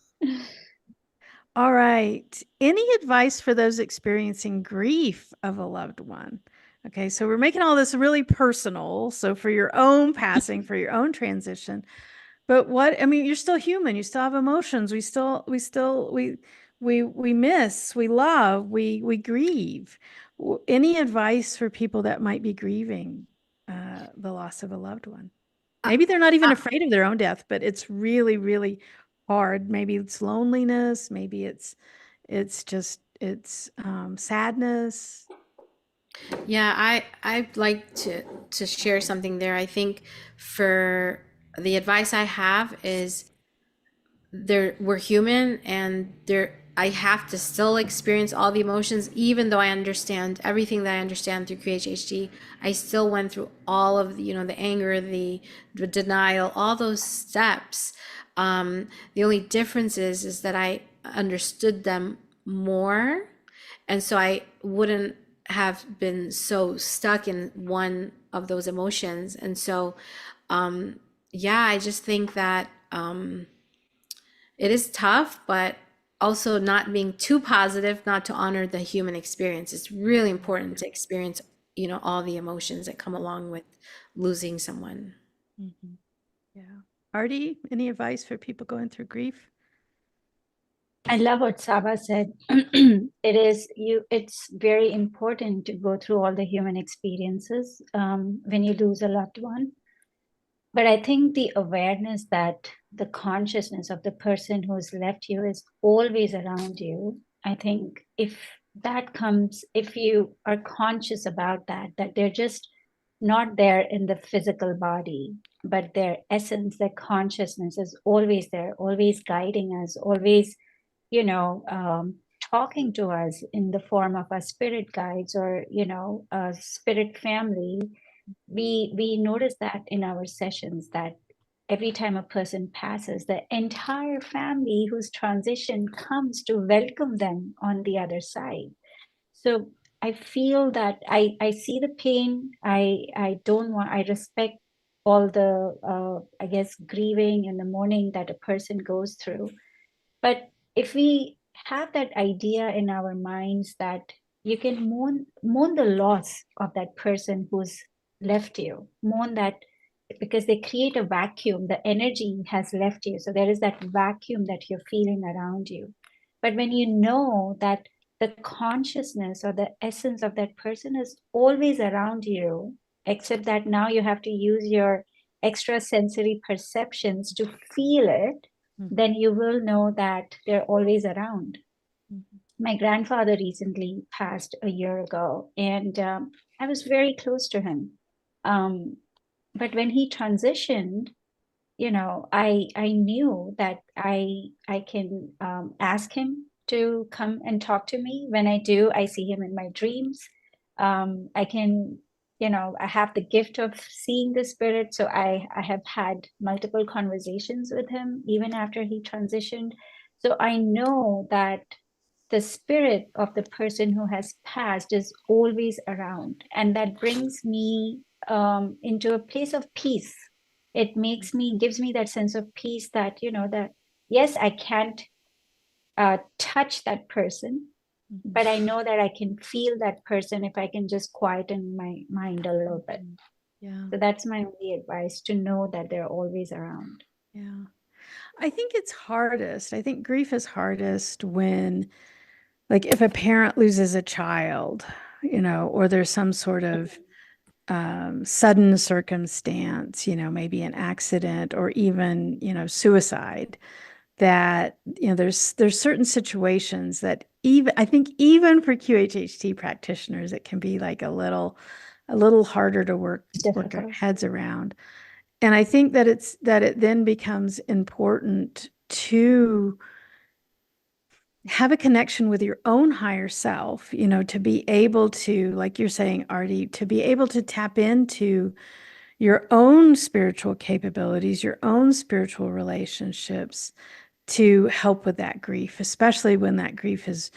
All right. Any advice for those experiencing grief of a loved one? Okay, so we're making all this really personal. So for your own passing, for your own transition, but I mean, you're still human. You still have emotions. We miss, we love, we grieve. Any advice for people that might be grieving the loss of a loved one? Maybe they're not even afraid of their own death, but it's really, really hard. Maybe it's loneliness. Maybe it's just sadness. Yeah, I'd like to share something there. I think for the advice I have is we're human and I have to still experience all the emotions, even though I understand everything that I understand through QHHT. I still went through all of the anger, the denial, all those steps. The only difference is that I understood them more, and so I wouldn't have been so stuck in one of those emotions. And so, yeah, I just think that it is tough, but also not being too positive, not to honor the human experience. It's really important to experience, all the emotions that come along with losing someone. Mhm. Yeah. Aarti, any advice for people going through grief? I love what Sabah said. It's very important to go through all the human experiences when you lose a loved one. But I think the awareness that the consciousness of the person who's left you is always around you. I think if you are conscious about that they're just not there in the physical body, but their essence, their consciousness is always there, always guiding us, always, talking to us in the form of our spirit guides or, a spirit family. We notice that in our sessions that every time a person passes, the entire family who's transitioned comes to welcome them on the other side. So I feel that I see the pain. I don't want, I respect all the, I guess, grieving and the mourning that a person goes through. But if we have that idea in our minds that you can mourn the loss of that person who's left you, mourn that because they create a vacuum, the energy has left you. So there is that vacuum that you're feeling around you. But when you know that the consciousness or the essence of that person is always around you, except that now you have to use your extrasensory perceptions to feel it, then you will know that they're always around. My grandfather recently passed a year ago, and I was very close to him. But when he transitioned, I knew that I can ask him to come and talk to me. When I do, I see him in my dreams. I can, I have the gift of seeing the spirit. So I have had multiple conversations with him even after he transitioned. So I know that the spirit of the person who has passed is always around, and that brings me into a place of peace. It gives me that sense of peace that, that yes, I can't touch that person, but I know that I can feel that person if I can just quieten my mind a little bit. Yeah. So that's my only advice, to know that they're always around. Yeah. I think it's hardest. I think grief is hardest when, like, if a parent loses a child, or there's some sort of sudden circumstance, maybe an accident or even, suicide, that, there's certain situations that I think even for QHHT practitioners, it can be like a little harder to work our heads around. And I think that it then becomes important to have a connection with your own higher self, to be able to, like you're saying, Aarti, to be able to tap into your own spiritual capabilities, your own spiritual relationships to help with that grief, especially when that grief is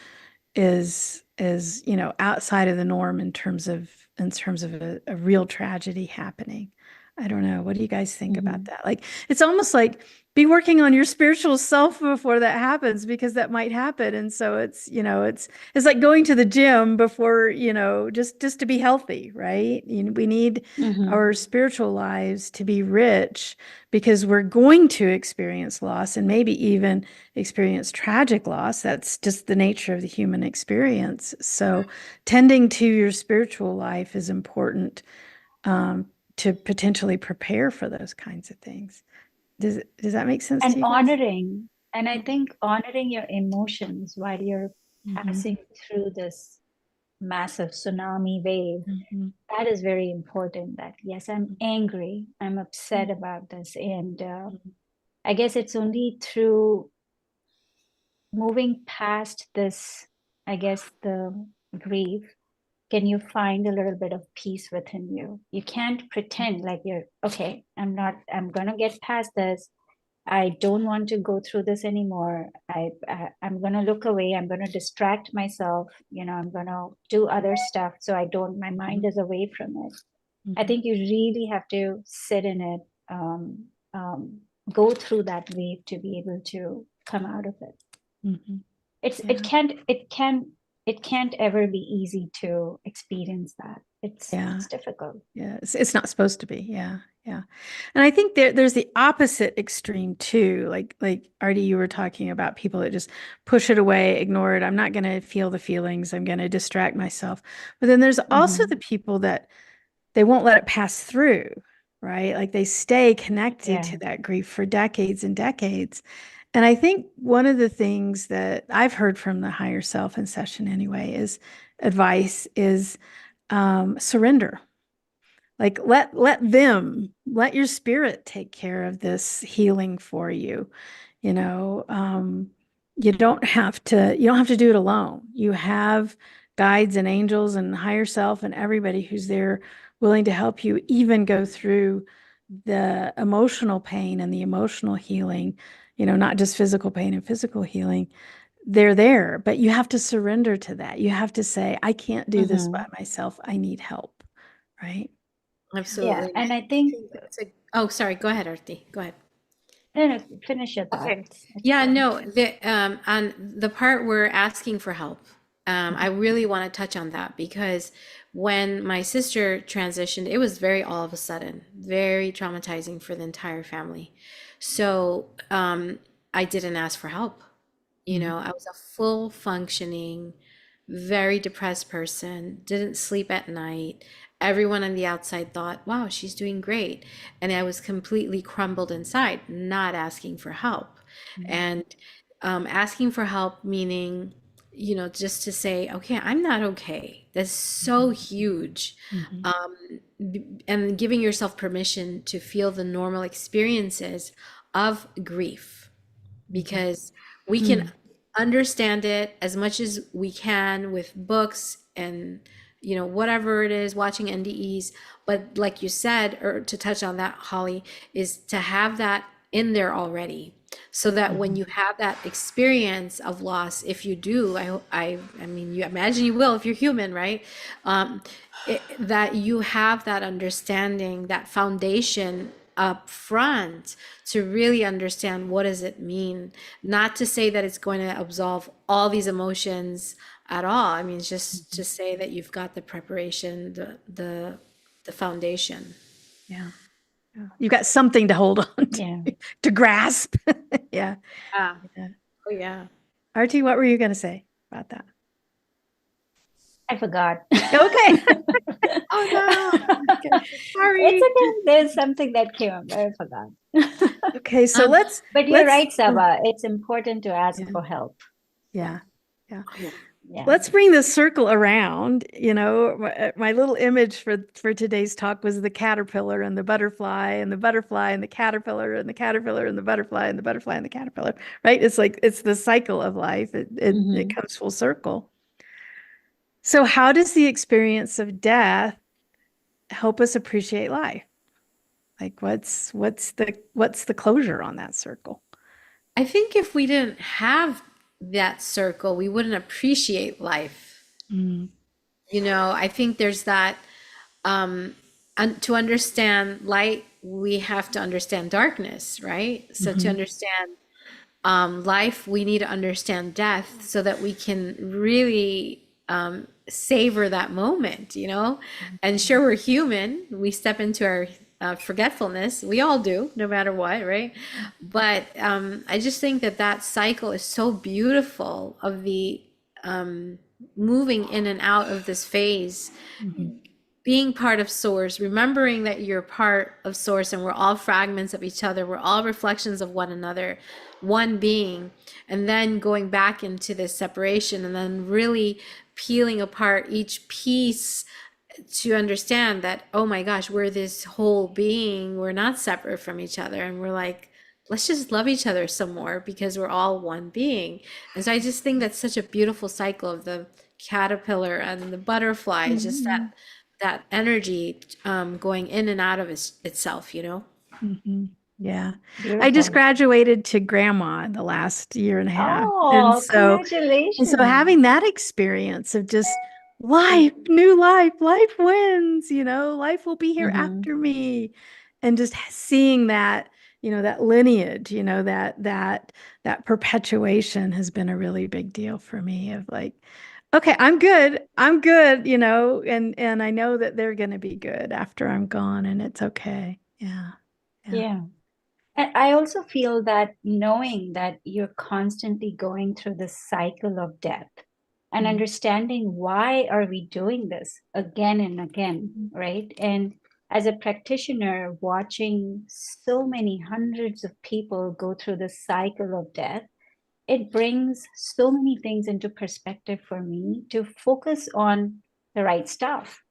outside of the norm in terms of a real tragedy happening. I don't know. What do you guys think about that? Like, it's almost like be working on your spiritual self before that happens, because that might happen. And so it's like going to the gym before, just to be healthy, right? We need our spiritual lives to be rich, because we're going to experience loss, and maybe even experience tragic loss. That's just the nature of the human experience. So tending to your spiritual life is important, to potentially prepare for those kinds of things. Does that make sense to you guys? And I think honoring your emotions while you're passing through this massive tsunami wave, that is very important. That yes, I'm angry, I'm upset about this, and I guess it's only through moving past this, I guess, the grief, can you find a little bit of peace within you. You can't pretend like you're okay, I'm gonna get past this, I don't want to go through this anymore. I'm going to look away. I'm going to distract myself. I'm going to do other stuff so my mind is away from it. I think you really have to sit in it, go through that wave to be able to come out of it. It can't ever be easy to experience that. It's difficult. Yeah, it's not supposed to be. Yeah. And I think there's the opposite extreme too. Like Aarti, you were talking about people that just push it away, ignore it. I'm not going to feel the feelings. I'm going to distract myself. But then there's also the people that they won't let it pass through, right? Like they stay connected to that grief for decades and decades. And I think one of the things that I've heard from the higher self in session anyway is advice is surrender. Like let your spirit take care of this healing for you. You don't have to do it alone. You have guides and angels and higher self and everybody who's there willing to help you even go through the emotional pain and the emotional healing, not just physical pain and physical healing, they're there, but you have to surrender to that. You have to say, I can't do this by myself. I need help, right? Yeah, Absolutely. and I I think, think oh, sorry. Go ahead, Aarti. Go ahead. no, no, finish your thought. Okay. It's Yeah, fine. no, on the part we're asking for help, I really want to touch on that because when my sister transitioned, it was very all of a sudden, very traumatizing for the entire family. So, I didn't ask for help. I was a full functioning, very depressed person, didn't sleep at night. Everyone on the outside thought, wow, she's doing great. And I was completely crumbled inside, not asking for help. And asking for help, meaning, just to say, okay, I'm not okay. That's so huge. Mhm. And giving yourself permission to feel the normal experiences of grief because we can Mhm. understand it as much as we can with books and whatever it is, watching NDEs. But like you said, or to touch on that, Holly, is to have that in there already so that when you have that experience of loss, if you do, I mean, you imagine you will if you're human, right? um, that you have that understanding, that foundation up front to really understand what does it mean. Not to say that it's going to absolve all these emotions at all. I mean, just to say that you've got the preparation, the foundation. Yeah. Yeah. You've got something to hold on Yeah. to grasp. Yeah. Yeah. Yeah. Oh yeah. Artie, what were you going to say about that? I forgot. Okay. Oh no. Okay. It's Sorry. okay. There's something that came up. I forgot. Okay. So Um, But you're let's, right, Sabah. It's important to ask yeah. for help. Yeah. Yeah. yeah. Yeah. Let's bring the circle around. My little image for today's talk was the caterpillar and the butterfly and the butterfly and the caterpillar and the caterpillar and the butterfly and the butterfly and the caterpillar, right? It's like it's the cycle of life. It comes full circle. So how does the experience of death help us appreciate life? Like what's the closure on that circle? I think if we didn't have that circle, we wouldn't appreciate life. Mm, I think there's that to understand light, we have to understand darkness, right? So to mhm, understand life, we need to understand death so that we can really savor that moment, And sure, we're human. We step into our forgetfulness. We all do, no matter what, right? But I just think that that cycle is so beautiful of the moving in and out of this phase, mhm, being part of source, remembering that you're part of source and we're all fragments of each other, we're all reflections of one another, one being, and then going back into this separation and then really peeling apart each piece to understand that, oh my gosh, we're this whole being, we're not separate from each other, and we're like, let's just love each other some more because we're all one being. And so I just think that's such a beautiful cycle of the caterpillar and the butterfly, just mhm, that energy going in and out of itself, mhm. Yeah. I just Beautiful. graduated to grandma in the last year and a half. And Oh, so congratulations. having that experience of just life, new life, life wins, life will be here after me. And just seeing that, that lineage, that perpetuation has been a really big deal for me of like, okay, I'm good. I'm good, and I know that they're going to be good after I'm gone and it's okay. Yeah. Yeah. Yeah. And I also feel that knowing that you're constantly going through this cycle of death and Mm, understanding why are we doing this again and again, right? And as a practitioner, watching so many hundreds of people go through the cycle of death, it brings so many things into perspective for me to focus on the right stuff,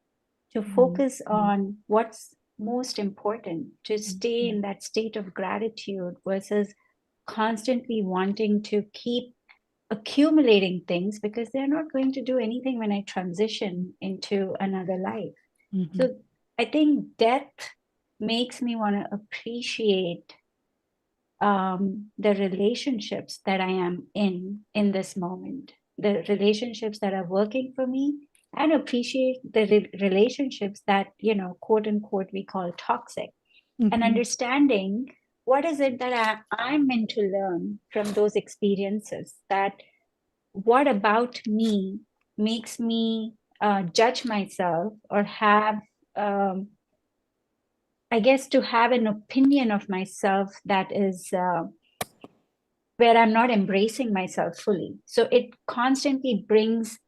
to mm, focus on what's most important, to stay mm, in that state of gratitude versus constantly wanting to keep accumulating things because they're not going to do anything when I transition into another life. mhm, So I think death makes me want to appreciate the relationships that I am in this moment, the relationships that are working for me, and appreciate the relationships that, quote unquote, we call toxic, and understanding what is it that I'm meant to learn from those experiences, that what about me makes me judge myself or have, I guess, to have an opinion of myself that is where I'm not embracing myself fully. So it constantly brings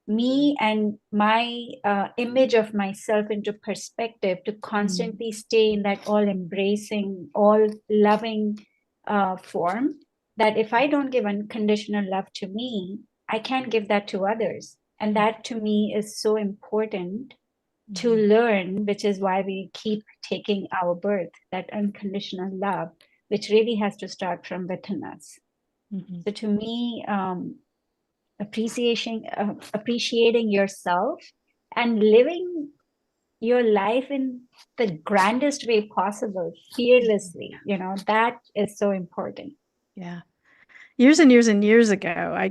me and my image of myself into perspective, to constantly stay in that all embracing, all loving form. That if I don't give unconditional love to me, I can't give that to others. And that to me is so important to learn, which is why we keep taking our birth, that unconditional love, which really has to start from within us. So to me, appreciating yourself and living your life in the grandest way possible, fearlessly, that is so important. Yeah. Years and years and years ago, I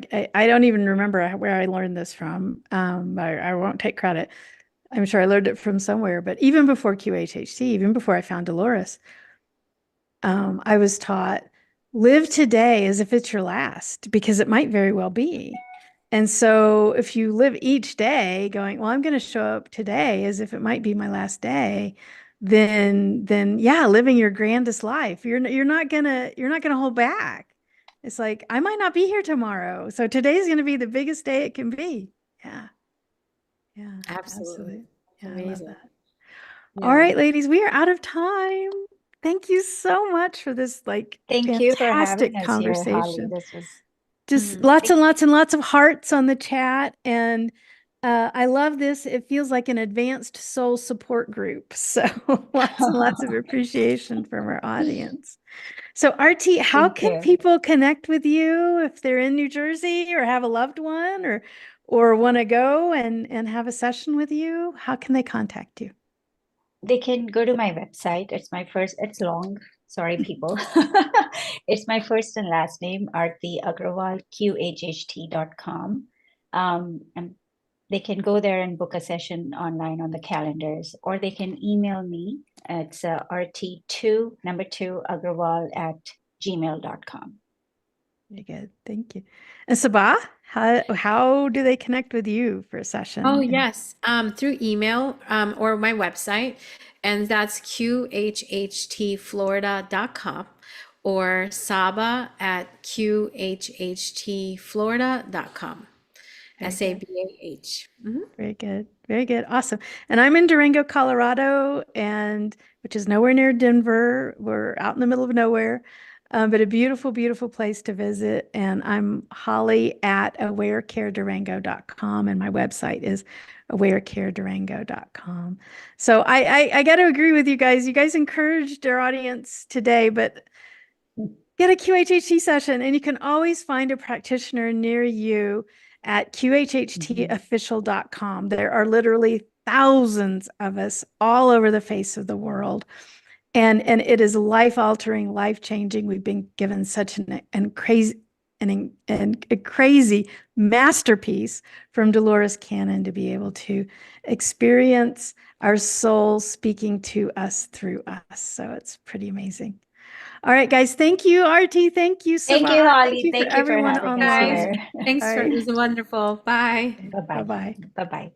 don't even remember where I learned this from. I won't take credit. I'm sure I learned it from somewhere, but even before QHHT, even before I found Dolores, I was taught, live today as if it's your last, because it might very well be. And so if you live each day going, well, I'm going to show up today as if it might be my last day, then yeah, living your grandest life. You're not gonna hold back. It's like, I might not be here tomorrow, so today's going to be the biggest day it can be. Yeah. Yeah, Absolutely. absolutely. Yeah, I love Amazing. that. All Yeah. right, ladies, we are out of time. Thank you so much for this Thank you for having fantastic us here, Holly. conversation. This was Just lots and lots and lots of hearts on the chat. And I love this. It feels like an advanced soul support group. So lots and lots of appreciation from our audience. So Aarti, how thank can you. people connect with you if they're in New Jersey or have a loved one or want to go and have a session with you? How can they contact you? They can go to my website. It's long. Sorry, people. It's my first and last name, Aarti Agrawal, QHHT.com. And they can go there and book a session online on the calendars, or they can email me. It's RT2, number 2, Agrawal at gmail.com. Very good. Thank you. And Sabah, how do they connect with you for a session? Oh, yes. Through email or my website, and that's qhhtflorida.com or Sabah at qhhtflorida.com. Very good. SABAH. Very good. Very good. Awesome. And I'm in Durango, Colorado, which is nowhere near Denver. We're out in the middle of nowhere, but a beautiful, beautiful place to visit. And I'm Holly at AwareCareDurango.com, and my website is AwareCareDurango.com. So I got to agree with you guys. You guys encouraged our audience today, but get a QHHT session, and you can always find a practitioner near you at QHHTofficial.com. There are literally thousands of us all over the face of the world. And it is life-altering, life-changing. We've been given such a crazy masterpiece from Dolores Cannon to be able to experience our soul speaking to us through us. So it's pretty amazing. All right, guys. Thank you, Aarti. Thank you, Thank Sabah. you, Thank Holly. you for Thank you for everyone having us Guys, online. here. thanks All for, it right. was wonderful. Bye. Bye-bye. Bye-bye. Bye-bye.